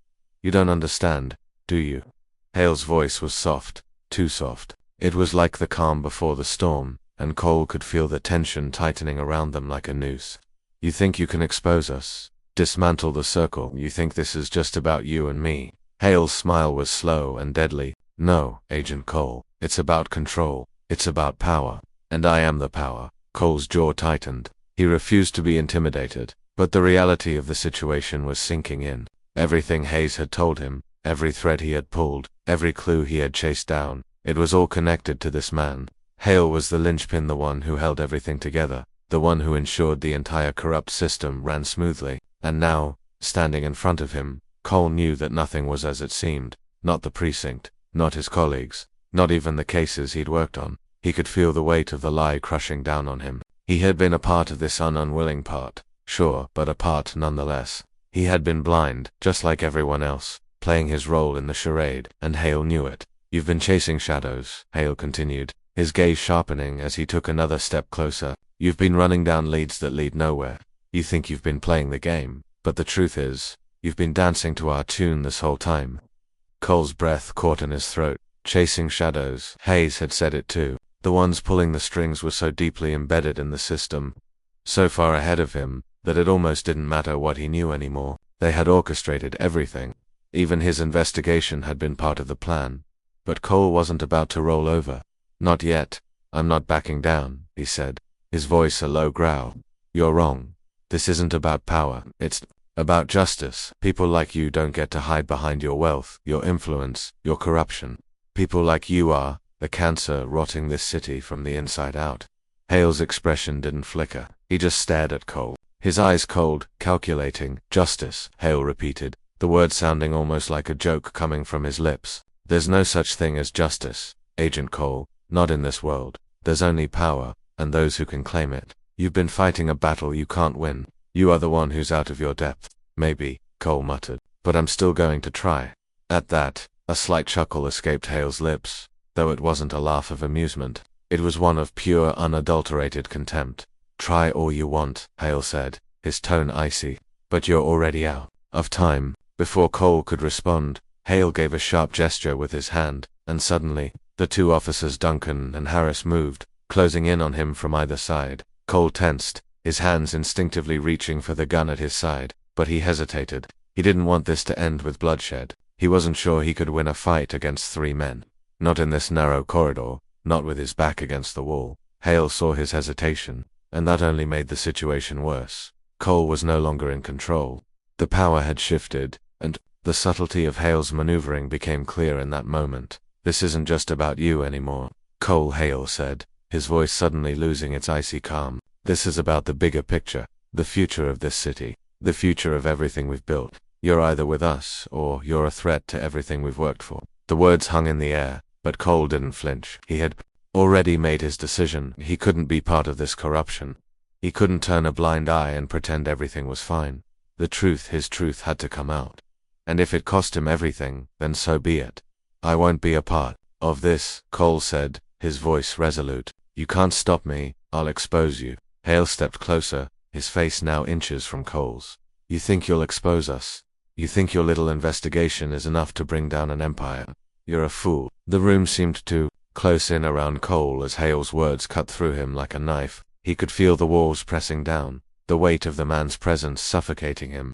"You don't understand, do you?" Hale's voice was soft, too soft. It was like the calm before the storm, and Cole could feel the tension tightening around them like a noose. "You think you can expose us? Dismantle the circle? You think this is just about you and me?" Hale's smile was slow and deadly. "No, Agent Cole. It's about control. It's about power. And I am the power." Cole's jaw tightened. He refused to be intimidated, but the reality of the situation was sinking in. Everything Hayes had told him, every thread he had pulled, every clue he had chased down, it was all connected to this man. Hale was the linchpin, the one who held everything together, the one who ensured the entire corrupt system ran smoothly. And now, standing in front of him, Cole knew that nothing was as it seemed. Not the precinct, not his colleagues, not even the cases he'd worked on. He could feel the weight of the lie crushing down on him. He had been a part of this unwilling part, sure, but a part nonetheless. He had been blind, just like everyone else, playing his role in the charade, and Hale knew it. "You've been chasing shadows," Hale continued, his gaze sharpening as he took another step closer. "You've been running down leads that lead nowhere. You think you've been playing the game, but the truth is, you've been dancing to our tune this whole time." Cole's breath caught in his throat. Chasing shadows. Hayes had said it too. The ones pulling the strings were so deeply embedded in the system, so far ahead of him, that it almost didn't matter what he knew anymore. They had orchestrated everything. Even his investigation had been part of the plan. But Cole wasn't about to roll over. "Not yet. I'm not backing down," he said, his voice a low growl. "You're wrong. This isn't about power. It's about justice. People like you don't get to hide behind your wealth, your influence, your corruption. People like you are the cancer rotting this city from the inside out." Hale's expression didn't flicker. He just stared at Cole, his eyes cold, calculating. "Justice," Hale repeated, the word sounding almost like a joke coming from his lips. "There's no such thing as justice, Agent Cole, not in this world. There's only power, and those who can claim it. You've been fighting a battle you can't win. You are the one who's out of your depth." "Maybe," Cole muttered, "but I'm still going to try." At that, A slight chuckle escaped Hale's lips, though it wasn't a laugh of amusement. It was one of pure, unadulterated contempt. "Try all you want," Hale said, his tone icy, "but you're already out of time." Before Cole could respond, Hale gave a sharp gesture with his hand, and suddenly, the two officers Duncan and Harris moved, closing in on him from either side. Cole tensed, his hands instinctively reaching for the gun at his side, but he hesitated. He didn't want this to end with bloodshed. He wasn't sure he could win a fight against 3 men. Not in this narrow corridor, not with his back against the wall. Hale saw his hesitation, and that only made the situation worse. Cole was no longer in control. The power had shifted, and the subtlety of Hale's maneuvering became clear in that moment. "This isn't just about you anymore," Cole, Hale said, his voice suddenly losing its icy calm. "This is about the bigger picture, the future of this city, the future of everything we've built. You're either with us, or you're a threat to everything we've worked for." The words hung in the air, but Cole didn't flinch. He had already made his decision. He couldn't be part of this corruption. He couldn't turn a blind eye and pretend everything was fine. The truth, his truth, had to come out. And if it cost him everything, then so be it. "I won't be a part of this," Cole said, his voice resolute. "You can't stop me. I'll expose you." Hale stepped closer, his face now inches from Cole's. "You think you'll expose us? You think your little investigation is enough to bring down an empire? You're a fool." The room seemed to close in around Cole as Hale's words cut through him like a knife. He could feel the walls pressing down, the weight of the man's presence suffocating him.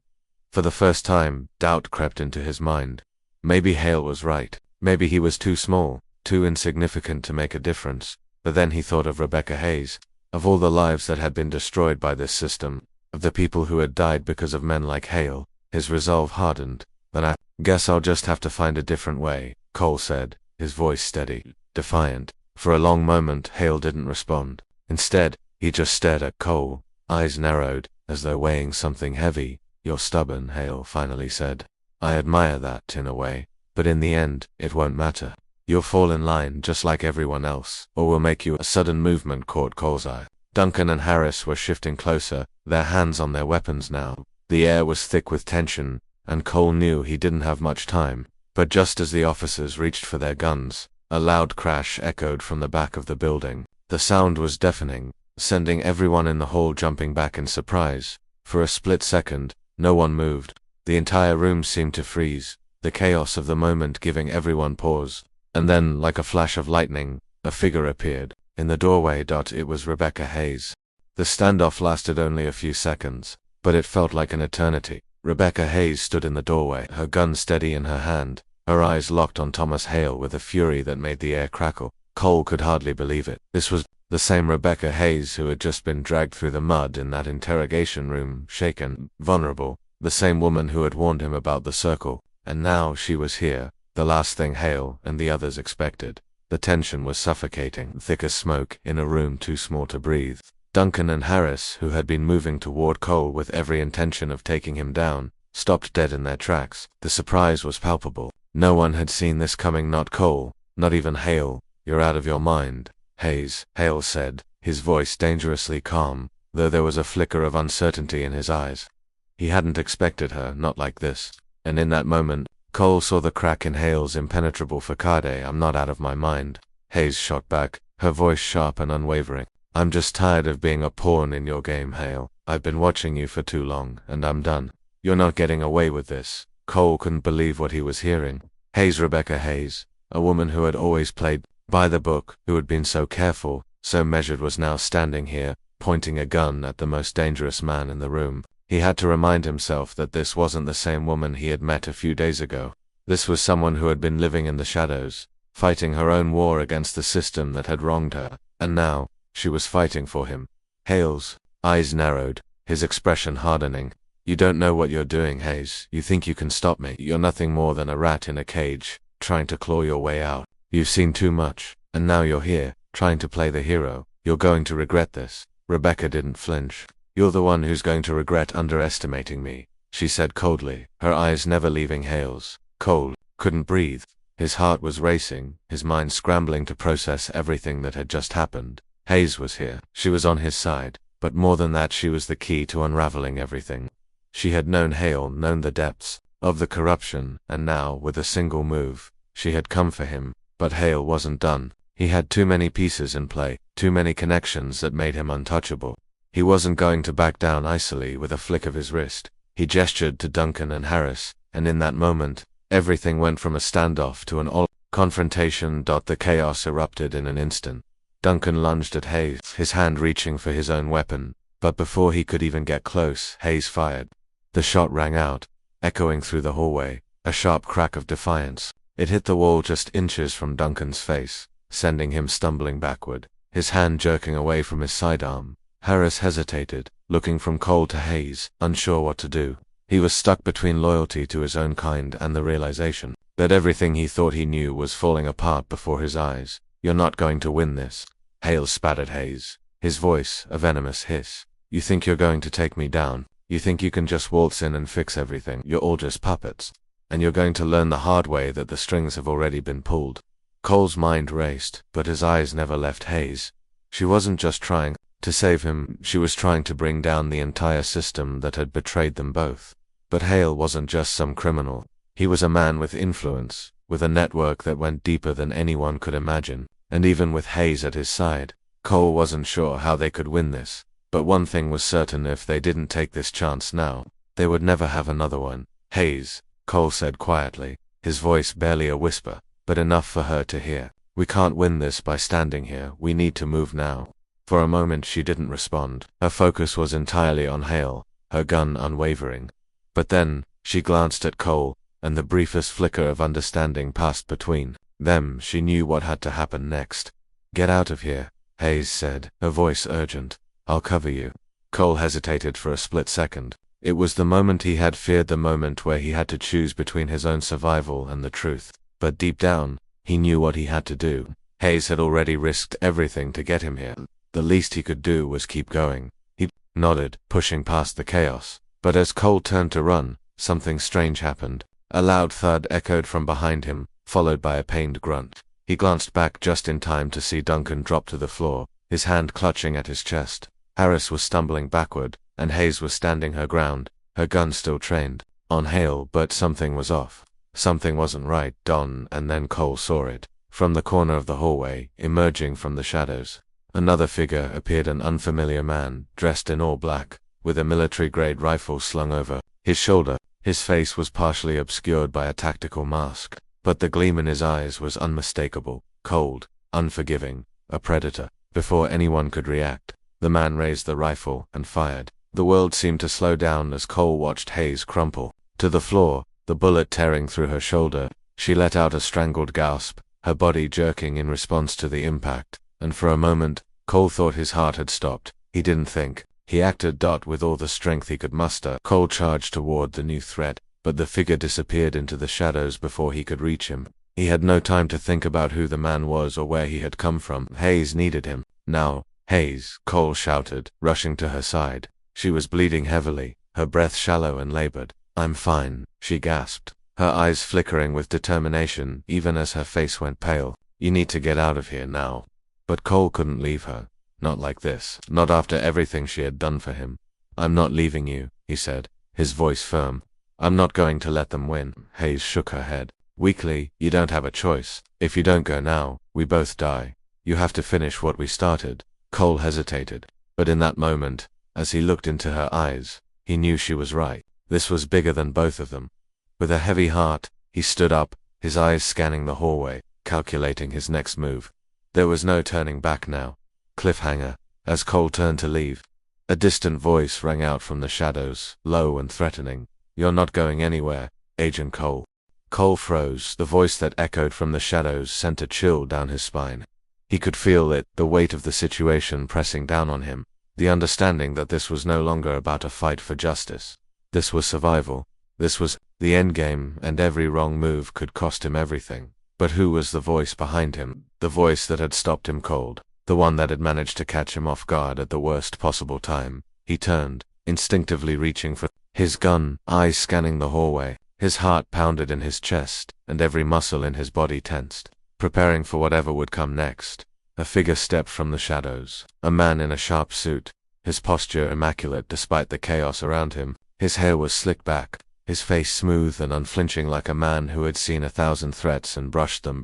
For the first time, doubt crept into his mind. Maybe Hale was right. Maybe he was too small, too insignificant to make a difference. But then he thought of Rebecca Hayes, of all the lives that had been destroyed by this system, of the people who had died because of men like Hale. His resolve hardened. "Then I guess I'll just have to find a different way," Cole said, his voice steady, defiant. For a long moment, Hale didn't respond. Instead, he just stared at Cole, eyes narrowed, as though weighing something heavy. "You're stubborn," Hale finally said. "I admire that, in a way. But in the end, it won't matter. You'll fall in line just like everyone else, or we'll make you." A sudden movement caught Cole's eye. Duncan and Harris were shifting closer, their hands on their weapons now. The air was thick with tension, and Cole knew he didn't have much time. But just as the officers reached for their guns, a loud crash echoed from the back of the building. The sound was deafening, sending everyone in the hall jumping back in surprise. For a split second, no one moved. The entire room seemed to freeze, the chaos of the moment giving everyone pause. And then, like a flash of lightning, a figure appeared. In the doorway. It was Rebecca Hayes. The standoff lasted only a few seconds, but it felt like an eternity. Rebecca Hayes stood in the doorway, her gun steady in her hand, her eyes locked on Thomas Hale with a fury that made the air crackle. Cole could hardly believe it. This was the same Rebecca Hayes who had just been dragged through the mud in that interrogation room, shaken, vulnerable, the same woman who had warned him about the circle, and now she was here, the last thing Hale and the others expected. The tension was suffocating, thick as smoke, in a room too small to breathe. Duncan and Harris, who had been moving toward Cole with every intention of taking him down, stopped dead in their tracks. The surprise was palpable. No one had seen this coming, not Cole, not even Hale. "You're out of your mind, Hayes," Hale said, his voice dangerously calm, though there was a flicker of uncertainty in his eyes. He hadn't expected her, not like this. And in that moment, Cole saw the crack in Hale's impenetrable facade. "I'm not out of my mind," Hayes shot back, her voice sharp and unwavering. "I'm just tired of being a pawn in your game, Hale. I've been watching you for too long, and I'm done. You're not getting away with this." Cole couldn't believe what he was hearing. Hayes, Rebecca Hayes, a woman who had always played by the book, who had been so careful, so measured, was now standing here, pointing a gun at the most dangerous man in the room. He had to remind himself that this wasn't the same woman he had met a few days ago. This was someone who had been living in the shadows, fighting her own war against the system that had wronged her, and now, she was fighting for him. Hale's eyes narrowed, his expression hardening. "You don't know what you're doing, Hayes. You think you can stop me. You're nothing more than a rat in a cage, trying to claw your way out. You've seen too much, and now you're here, trying to play the hero. You're going to regret this." Rebecca didn't flinch. "You're the one who's going to regret underestimating me," she said coldly, her eyes never leaving Hale's. Cole couldn't breathe. His heart was racing, his mind scrambling to process everything that had just happened. Hayes was here. She was on his side, but more than that, she was the key to unraveling everything. She had known Hale, known the depths of the corruption, and now, with a single move, She had come for him, but Hale wasn't done. He had too many pieces in play, too many connections that made him untouchable. He wasn't going to back down easily with a flick of his wrist. He gestured to Duncan and Harris, and in that moment, everything went from a standoff to an confrontation. The chaos erupted in an instant. Duncan lunged at Hayes, his hand reaching for his own weapon, but before he could even get close, Hayes fired. The shot rang out, echoing through the hallway, a sharp crack of defiance. It hit the wall just inches from Duncan's face, sending him stumbling backward, his hand jerking away from his sidearm. Harris hesitated, looking from Cole to Hayes, unsure what to do. He was stuck between loyalty to his own kind and the realization that everything he thought he knew was falling apart before his eyes. "You're not going to win this." Hale spat at Hayes, his voice a venomous hiss. "You think you're going to take me down? You think you can just waltz in and fix everything? You're all just puppets. And you're going to learn the hard way that the strings have already been pulled." Cole's mind raced, but his eyes never left Hayes. She wasn't just trying to save him, she was trying to bring down the entire system that had betrayed them both. But Hale wasn't just some criminal. He was a man with influence, with a network that went deeper than anyone could imagine. And even with Hayes at his side, Cole wasn't sure how they could win this. But one thing was certain: if they didn't take this chance now, they would never have another one. "Hayes," Cole said quietly, his voice barely a whisper, but enough for her to hear. "We can't win this by standing here. We need to move now." For a moment she didn't respond. Her focus was entirely on Hale, her gun unwavering. But then, she glanced at Cole, and the briefest flicker of understanding passed between them. She knew what had to happen next. "Get out of here," Hayes said, her voice urgent. "I'll cover you." Cole hesitated for a split second. It was the moment he had feared, the moment where he had to choose between his own survival and the truth. But deep down, he knew what he had to do. Hayes had already risked everything to get him here. The least he could do was keep going. He nodded, pushing past the chaos. But as Cole turned to run, something strange happened. A loud thud echoed from behind him, followed by a pained grunt. He glanced back just in time to see Duncan drop to the floor, his hand clutching at his chest. Harris was stumbling backward, and Hayes was standing her ground, her gun still trained on Hale. But something was off. Something wasn't right. And then Cole saw it. From the corner of the hallway, emerging from the shadows, another figure appeared, an unfamiliar man, dressed in all black, with a military-grade rifle slung over his shoulder. His face was partially obscured by a tactical mask, but the gleam in his eyes was unmistakable, cold, unforgiving, a predator. Before anyone could react, the man raised the rifle and fired. The world seemed to slow down as Cole watched Hayes crumple to the floor, the bullet tearing through her shoulder. She let out a strangled gasp, her body jerking in response to the impact, and for a moment, Cole thought his heart had stopped. He didn't think. He acted. With all the strength he could muster, Cole charged toward the new threat, but the figure disappeared into the shadows before he could reach him. He had no time to think about who the man was or where he had come from. Hayes needed him now. "Hayes," Cole shouted, rushing to her side. She was bleeding heavily, her breath shallow and labored. "I'm fine," she gasped, her eyes flickering with determination even as her face went pale. "You need to get out of here now." But Cole couldn't leave her. Not like this. Not after everything she had done for him. "I'm not leaving you," he said, his voice firm. "I'm not going to let them win." Hayes shook her head weakly. "You don't have a choice. If you don't go now, we both die. You have to finish what we started." Cole hesitated. But in that moment, as he looked into her eyes, he knew she was right. This was bigger than both of them. With a heavy heart, he stood up, his eyes scanning the hallway, calculating his next move. There was no turning back now. Cliffhanger. As Cole turned to leave, a distant voice rang out from the shadows, low and threatening. "You're not going anywhere, Agent Cole." Cole froze. The voice that echoed from the shadows sent a chill down his spine. He could feel it, the weight of the situation pressing down on him, the understanding that this was no longer about a fight for justice. This was survival. This was the endgame, and every wrong move could cost him everything. But who was the voice behind him? The voice that had stopped him cold. The one that had managed to catch him off guard at the worst possible time. He turned, instinctively reaching for his gun, eyes scanning the hallway. His heart pounded in his chest, and every muscle in his body tensed, preparing for whatever would come next. A figure stepped from the shadows, a man in a sharp suit, his posture immaculate despite the chaos around him. His hair was slicked back, his face smooth and unflinching like a man who had seen 1,000 threats and brushed them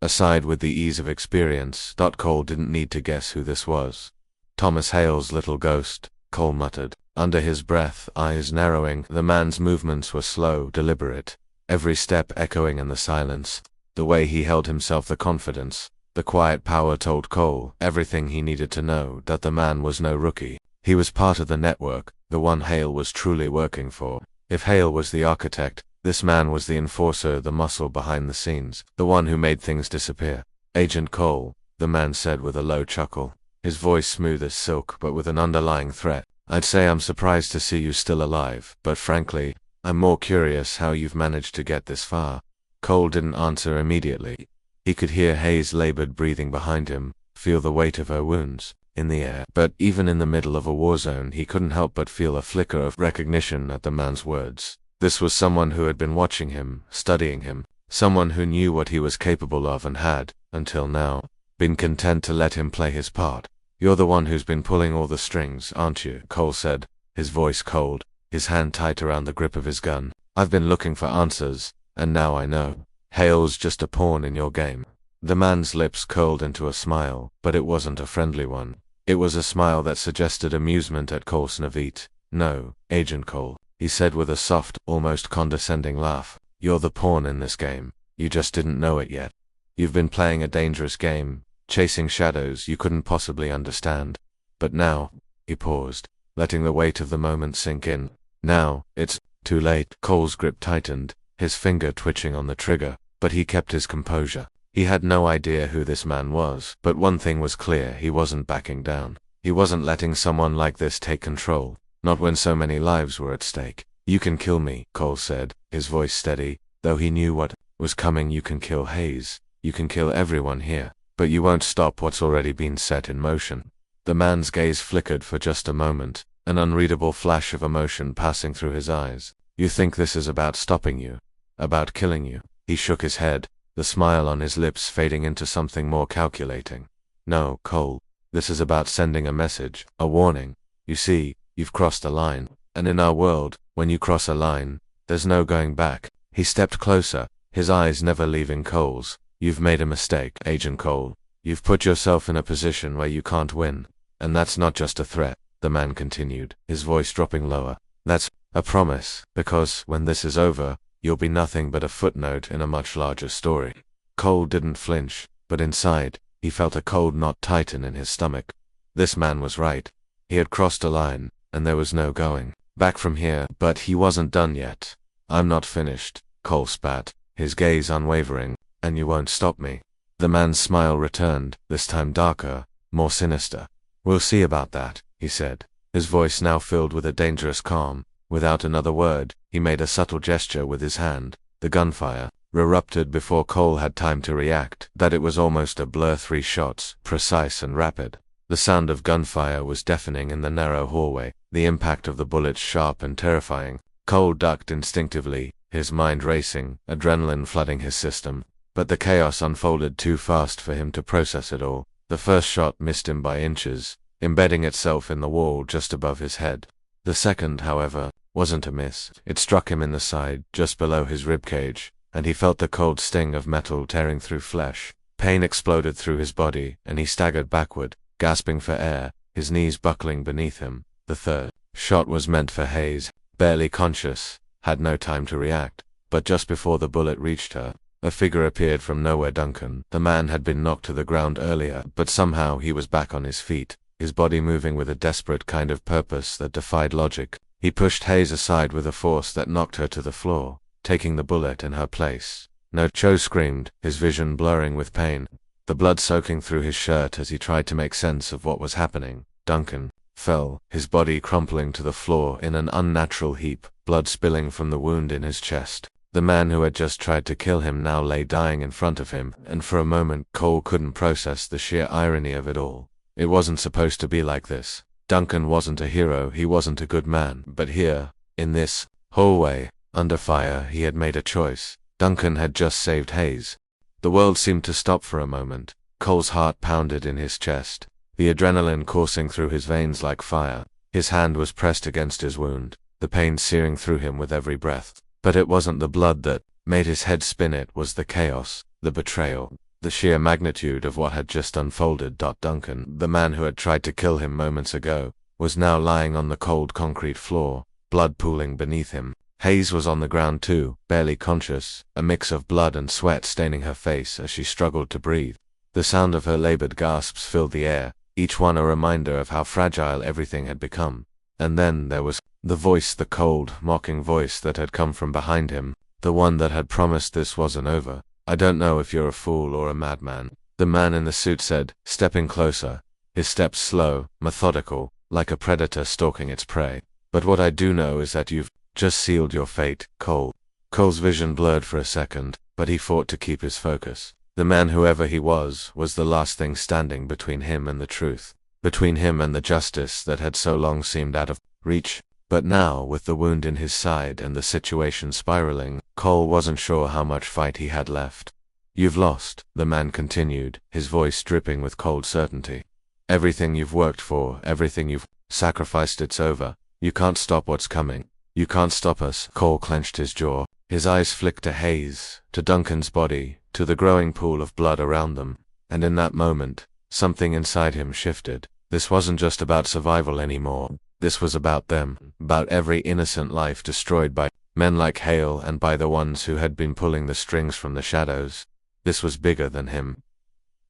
aside with the ease of experience. Cole didn't need to guess who this was. Thomas Hale's little ghost, Cole muttered, under his breath, eyes narrowing. The man's movements were slow, deliberate, every step echoing in the silence. The way he held himself, the confidence, the quiet power told Cole everything he needed to know, that the man was no rookie. He was part of the network, the one Hale was truly working for. If Hale was the architect, this man was the enforcer, the muscle behind the scenes, the one who made things disappear. Agent Cole, the man said with a low chuckle, his voice smooth as silk but with an underlying threat. I'd say I'm surprised to see you still alive, but frankly, I'm more curious how you've managed to get this far. Cole didn't answer immediately. He could hear Hayes' labored breathing behind him, feel the weight of her wounds in the air. But even in the middle of a war zone, he couldn't help but feel a flicker of recognition at the man's words. This was someone who had been watching him, studying him, someone who knew what he was capable of and had, until now, been content to let him play his part. You're the one who's been pulling all the strings, aren't you? Cole said, his voice cold, his hand tight around the grip of his gun. I've been looking for answers, and now I know. Hale's just a pawn in your game. The man's lips curled into a smile, but it wasn't a friendly one. It was a smile that suggested amusement at Cole's naivete. No, Agent Cole, he said with a soft, almost condescending laugh. You're the pawn in this game. You just didn't know it yet. You've been playing a dangerous game, chasing shadows you couldn't possibly understand. But now, he paused, letting the weight of the moment sink in. Now, it's too late. Cole's grip tightened, his finger twitching on the trigger, but he kept his composure. He had no idea who this man was, but one thing was clear: he wasn't backing down. He wasn't letting someone like this take control, not when so many lives were at stake. You can kill me, Cole said, his voice steady, though he knew what was coming. You can kill Hayes. You can kill everyone here, but you won't stop what's already been set in motion. The man's gaze flickered for just a moment, an unreadable flash of emotion passing through his eyes. You think this is about stopping you? About killing you? He shook his head, the smile on his lips fading into something more calculating. No, Cole, this is about sending a message, a warning. You see, you've crossed a line, and in our world, when you cross a line, there's no going back. He stepped closer, his eyes never leaving Cole's. You've made a mistake, Agent Cole. You've put yourself in a position where you can't win. And that's not just a threat, the man continued, his voice dropping lower. That's a promise, because when this is over, you'll be nothing but a footnote in a much larger story. Cole didn't flinch, but inside, he felt a cold knot tighten in his stomach. This man was right. He had crossed a line, and there was no going back from here. But he wasn't done yet. I'm not finished, Cole spat, his gaze unwavering. And you won't stop me. The man's smile returned, this time darker, more sinister. We'll see about that, he said, his voice now filled with a dangerous calm. Without another word, he made a subtle gesture with his hand. The gunfire erupted before Cole had time to react, that it was almost a blur. 3 shots, precise and rapid. The sound of gunfire was deafening in the narrow hallway, the impact of the bullets sharp and terrifying. Cole ducked instinctively, his mind racing, adrenaline flooding his system. But the chaos unfolded too fast for him to process it all. The first shot missed him by inches, embedding itself in the wall just above his head. The second, however, wasn't a miss. It struck him in the side, just below his ribcage, and he felt the cold sting of metal tearing through flesh. Pain exploded through his body, and he staggered backward, gasping for air, his knees buckling beneath him. The third shot was meant for Hayes, barely conscious, had no time to react. But just before the bullet reached her, a figure appeared from nowhere. Duncan. The man had been knocked to the ground earlier, but somehow he was back on his feet, his body moving with a desperate kind of purpose that defied logic. He pushed Hayes aside with a force that knocked her to the floor, taking the bullet in her place. No, Cho screamed, his vision blurring with pain, the blood soaking through his shirt as he tried to make sense of what was happening. Duncan fell, his body crumpling to the floor in an unnatural heap, blood spilling from the wound in his chest. The man who had just tried to kill him now lay dying in front of him, and for a moment Cole couldn't process the sheer irony of it all. It wasn't supposed to be like this. Duncan wasn't a hero, he wasn't a good man, but here, in this hallway, under fire, he had made a choice. Duncan had just saved Hayes. The world seemed to stop for a moment. Cole's heart pounded in his chest, the adrenaline coursing through his veins like fire. His hand was pressed against his wound, the pain searing through him with every breath. But it wasn't the blood that made his head spin, it was the chaos, the betrayal, the sheer magnitude of what had just unfolded. Duncan, the man who had tried to kill him moments ago, was now lying on the cold concrete floor, blood pooling beneath him. Hayes was on the ground too, barely conscious, a mix of blood and sweat staining her face as she struggled to breathe. The sound of her labored gasps filled the air, each one a reminder of how fragile everything had become. And then there was the voice, the cold, mocking voice that had come from behind him, the one that had promised this wasn't over. "I don't know if you're a fool or a madman," the man in the suit said, stepping closer, his steps slow, methodical, like a predator stalking its prey. "But what I do know is that you've just sealed your fate, Cole." Cole's vision blurred for a second, but he fought to keep his focus. The man, whoever he was the last thing standing between him and the truth, between him and the justice that had so long seemed out of reach. But now, with the wound in his side and the situation spiraling, Cole wasn't sure how much fight he had left. "You've lost," the man continued, his voice dripping with cold certainty. "Everything you've worked for, everything you've sacrificed, it's over. You can't stop what's coming. You can't stop us." Cole clenched his jaw. His eyes flicked to Hayes, to Duncan's body, to the growing pool of blood around them. And in that moment, something inside him shifted. This wasn't just about survival anymore. This was about them, about every innocent life destroyed by men like Hale and by the ones who had been pulling the strings from the shadows. This was bigger than him.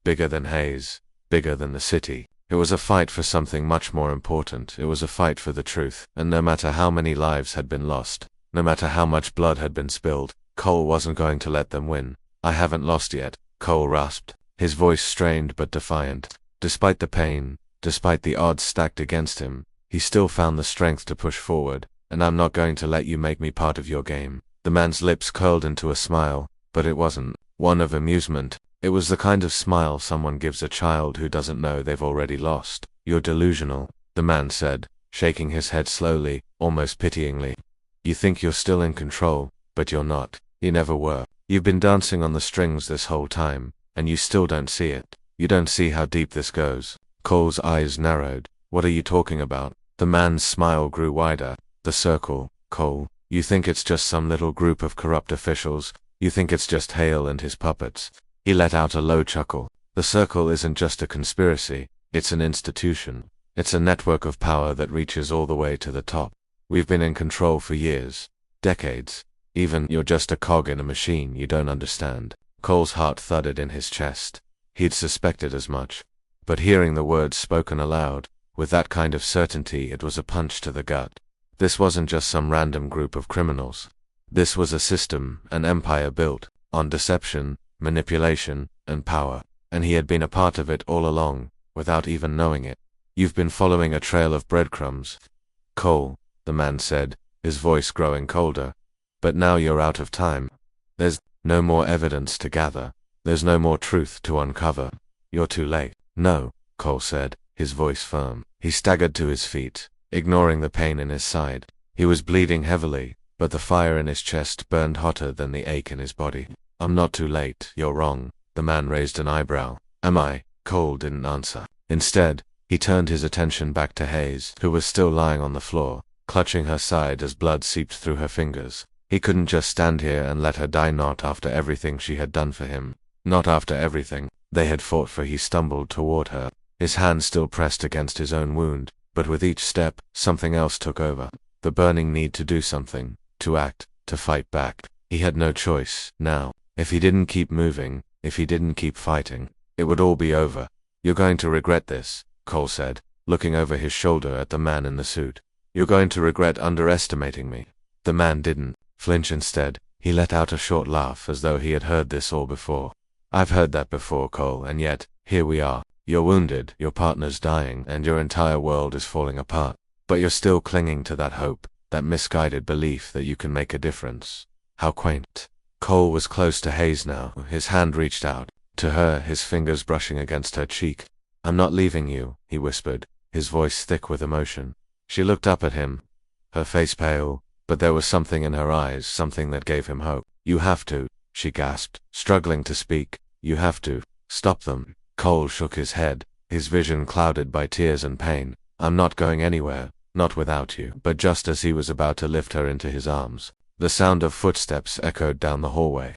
Bigger than Hayes. Bigger than the city. It was a fight for something much more important. It was a fight for the truth. And no matter how many lives had been lost, no matter how much blood had been spilled, Cole wasn't going to let them win. "I haven't lost yet," Cole rasped, his voice strained but defiant. Despite the pain, despite the odds stacked against him, he still found the strength to push forward. "And I'm not going to let you make me part of your game." The man's lips curled into a smile, but it wasn't one of amusement. It was the kind of smile someone gives a child who doesn't know they've already lost. "You're delusional," the man said, shaking his head slowly, almost pityingly. "You think you're still in control, but you're not. You never were. You've been dancing on the strings this whole time, and you still don't see it. You don't see how deep this goes." Cole's eyes narrowed. "What are you talking about?" The man's smile grew wider. "The circle, Cole. You think it's just some little group of corrupt officials. You think it's just Hale and his puppets." He let out a low chuckle. "The circle isn't just a conspiracy. It's an institution. It's a network of power that reaches all the way to the top. We've been in control for years. Decades. Even you're just a cog in a machine you don't understand." Cole's heart thudded in his chest. He'd suspected as much. But hearing the words spoken aloud, with that kind of certainty, it was a punch to the gut. This wasn't just some random group of criminals. This was a system, an empire built on deception, manipulation, and power. And he had been a part of it all along, without even knowing it. "You've been following a trail of breadcrumbs, Cole," the man said, his voice growing colder. "But now you're out of time. There's no more evidence to gather. There's no more truth to uncover. You're too late." "No," Cole said, his voice firm. He staggered to his feet, ignoring the pain in his side. He was bleeding heavily, but the fire in his chest burned hotter than the ache in his body. "I'm not too late. You're wrong." The man raised an eyebrow. "Am I?" Cole didn't answer. Instead, he turned his attention back to Hayes, who was still lying on the floor, clutching her side as blood seeped through her fingers. He couldn't just stand here and let her die, not after everything she had done for him. Not after everything they had fought for. He stumbled toward her, his hand still pressed against his own wound, but with each step, something else took over. The burning need to do something, to act, to fight back. He had no choice, now. If he didn't keep moving, if he didn't keep fighting, it would all be over. "You're going to regret this," Cole said, looking over his shoulder at the man in the suit. "You're going to regret underestimating me." The man didn't flinch. Instead, he let out a short laugh as though he had heard this all before. "I've heard that before, Cole, and yet, here we are. You're wounded, your partner's dying, and your entire world is falling apart. But you're still clinging to that hope, that misguided belief that you can make a difference. How quaint." Cole was close to Hayes now, his hand reached out to her, his fingers brushing against her cheek. "I'm not leaving you," he whispered, his voice thick with emotion. She looked up at him, her face pale, but there was something in her eyes, something that gave him hope. "You have to," she gasped, struggling to speak. "You have to stop them." Cole shook his head, his vision clouded by tears and pain. "I'm not going anywhere," not without you. But just as he was about to lift her into his arms, the sound of footsteps echoed down the hallway.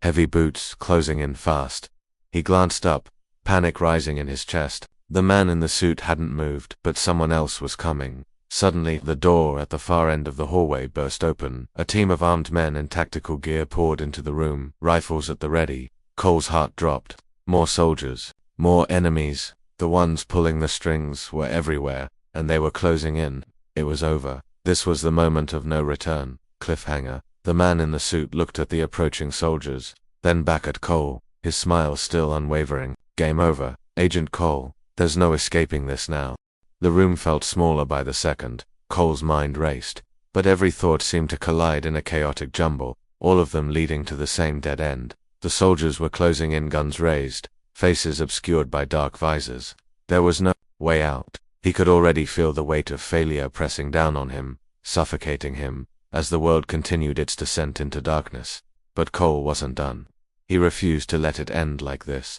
Heavy boots, closing in fast. He glanced up, panic rising in his chest. The man in the suit hadn't moved, but someone else was coming. Suddenly, the door at the far end of the hallway burst open. A team of armed men in tactical gear poured into the room, rifles at the ready. Cole's heart dropped. More soldiers. More enemies. The ones pulling the strings were everywhere, and they were closing in. It was over. This was the moment of no return. Cliffhanger. The man in the suit looked at the approaching soldiers, then back at Cole, his smile still unwavering. Game over, Agent Cole. There's no escaping this now. The room felt smaller by the second. Cole's mind raced, but every thought seemed to collide in a chaotic jumble, all of them leading to the same dead end. The soldiers were closing in, guns raised, faces obscured by dark visors. There was no way out. He could already feel the weight of failure pressing down on him, suffocating him, as the world continued its descent into darkness. But Cole wasn't done. He refused to let it end like this.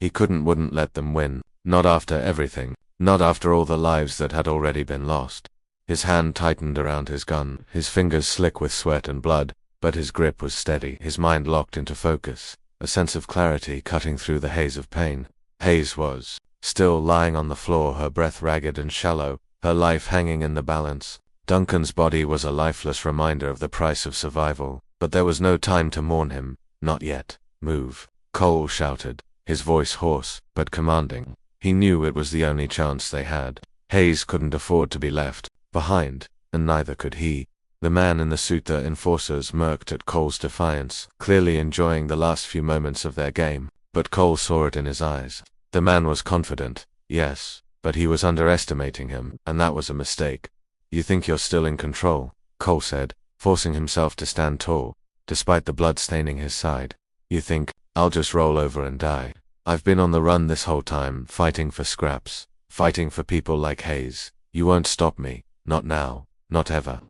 He wouldn't let them win, not after everything. Not after all the lives that had already been lost. His hand tightened around his gun, his fingers slick with sweat and blood, but his grip was steady, his mind locked into focus, a sense of clarity cutting through the haze of pain. Hayes was still lying on the floor, her breath ragged and shallow, her life hanging in the balance. Duncan's body was a lifeless reminder of the price of survival, but there was no time to mourn him, not yet. Move, Cole shouted, his voice hoarse, but commanding. He knew it was the only chance they had. Hayes couldn't afford to be left behind, and neither could he. The man in the suit, the enforcer, smirked at Cole's defiance, clearly enjoying the last few moments of their game, but Cole saw it in his eyes. The man was confident, yes, but he was underestimating him, and that was a mistake. You think you're still in control, Cole said, forcing himself to stand tall, despite the blood staining his side. You think, I'll just roll over and die. I've been on the run this whole time, fighting for scraps, fighting for people like Hayes. You won't stop me, not now, not ever.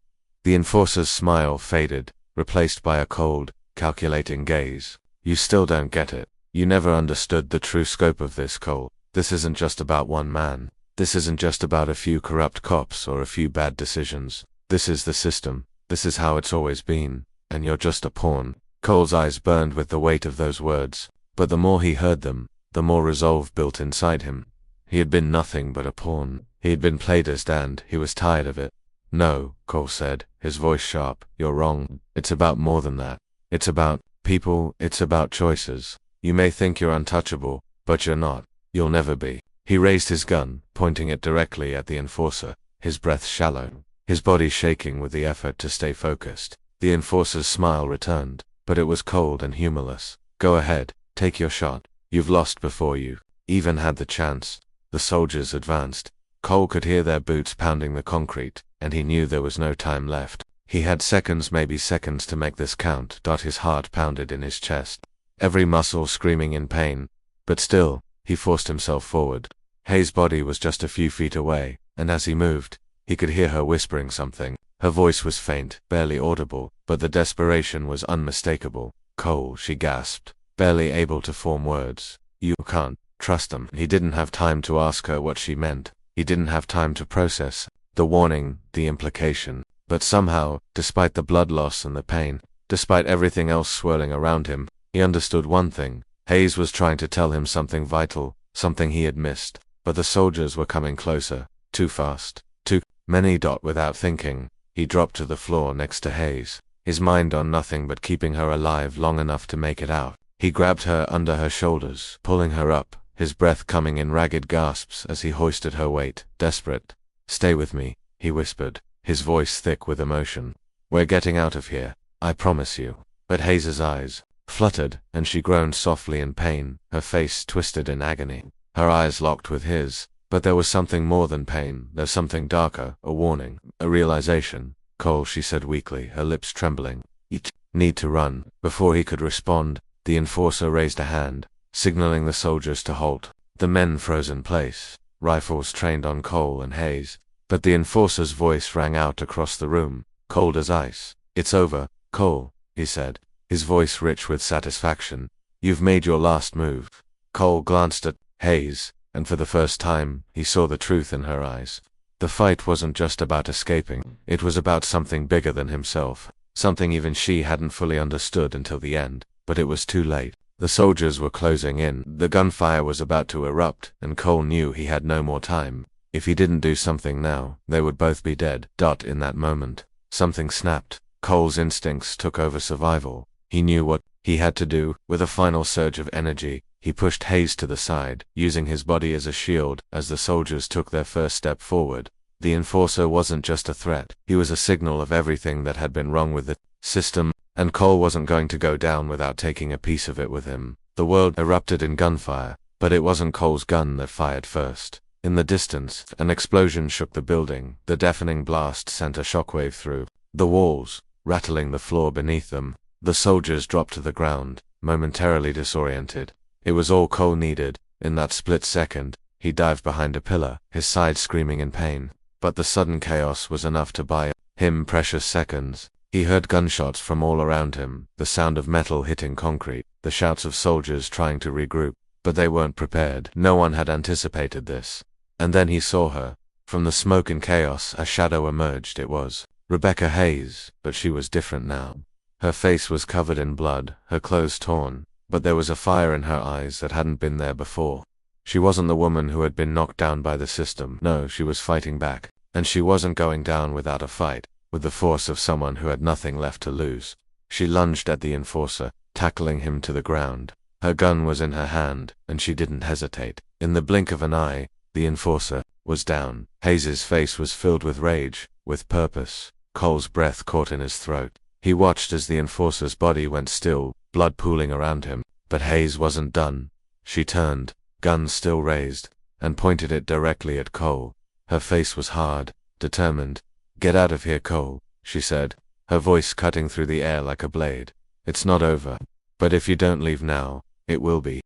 The enforcer's smile faded, replaced by a cold, calculating gaze. You still don't get it. You never understood the true scope of this, Cole. This isn't just about one man. This isn't just about a few corrupt cops or a few bad decisions. This is the system. This is how it's always been, and you're just a pawn. Cole's eyes burned with the weight of those words. But the more he heard them, the more resolve built inside him. He had been nothing but a pawn. He had been played as, and he was tired of it. No, Cole said, his voice sharp, you're wrong. It's about more than that. It's about people, it's about choices. You may think you're untouchable, but you're not. You'll never be. He raised his gun, pointing it directly at the enforcer, his breath shallow, his body shaking with the effort to stay focused. The enforcer's smile returned, but it was cold and humorless. Go ahead. Take your shot. You've lost before you even had the chance. The soldiers advanced. Cole could hear their boots pounding the concrete, and he knew there was no time left. He had seconds, maybe seconds, to make this count. His heart pounded in his chest, every muscle screaming in pain. But still, he forced himself forward. Hayes' body was just a few feet away, and as he moved, he could hear her whispering something. Her voice was faint, barely audible, but the desperation was unmistakable. Cole, she gasped, barely able to form words. You can't trust them. He didn't have time to ask her what she meant. He didn't have time to process the warning, the implication. But somehow, despite the blood loss and the pain, despite everything else swirling around him, he understood one thing. Hayes was trying to tell him something vital, something he had missed. But the soldiers were coming closer, too fast, too many. Without thinking, he dropped to the floor next to Hayes, his mind on nothing but keeping her alive long enough to make it out. He grabbed her under her shoulders, pulling her up, his breath coming in ragged gasps as he hoisted her weight, desperate. Stay with me, he whispered, his voice thick with emotion. We're getting out of here, I promise you. But Hayes' eyes fluttered, and she groaned softly in pain, her face twisted in agony. Her eyes locked with his, but there was something more than pain. There's something darker, a warning, a realization. Cole, she said weakly, her lips trembling. You need to run. Before he could respond, the enforcer raised a hand, signaling the soldiers to halt. The men froze in place, rifles trained on Cole and Hayes. But the enforcer's voice rang out across the room, cold as ice. It's over, Cole, he said, his voice rich with satisfaction. You've made your last move. Cole glanced at Hayes, and for the first time, he saw the truth in her eyes. The fight wasn't just about escaping, it was about something bigger than himself, something even she hadn't fully understood until the end, but it was too late. The soldiers were closing in, the gunfire was about to erupt, and Cole knew he had no more time. If he didn't do something now, they would both be dead. In that moment, something snapped. Cole's instincts took over survival. He knew what he had to do. With a final surge of energy, he pushed Hayes to the side, using his body as a shield as the soldiers took their first step forward. The enforcer wasn't just a threat, he was a signal of everything that had been wrong with the system, and Cole wasn't going to go down without taking a piece of it with him. The world erupted in gunfire, but it wasn't Cole's gun that fired first. In the distance, an explosion shook the building. The deafening blast sent a shockwave through the walls, rattling the floor beneath them. The soldiers dropped to the ground, momentarily disoriented. It was all Cole needed. In that split second, he dived behind a pillar, his side screaming in pain. But the sudden chaos was enough to buy him precious seconds. He heard gunshots from all around him, the sound of metal hitting concrete, the shouts of soldiers trying to regroup. But they weren't prepared. No one had anticipated this. And then he saw her. From the smoke and chaos, a shadow emerged. It was Rebecca Hayes, but she was different now. Her face was covered in blood, her clothes torn, but there was a fire in her eyes that hadn't been there before. She wasn't the woman who had been knocked down by the system. No, she was fighting back. And she wasn't going down without a fight, with the force of someone who had nothing left to lose. She lunged at the enforcer, tackling him to the ground. Her gun was in her hand, and she didn't hesitate. In the blink of an eye, the enforcer was down. Hayes's face was filled with rage, with purpose. Cole's breath caught in his throat. He watched as the enforcer's body went still, blood pooling around him. But Hayes wasn't done. She turned, gun still raised, and pointed it directly at Cole. Her face was hard, determined. "Get out of here, Cole," she said, her voice cutting through the air like a blade. "It's not over. But if you don't leave now, it will be."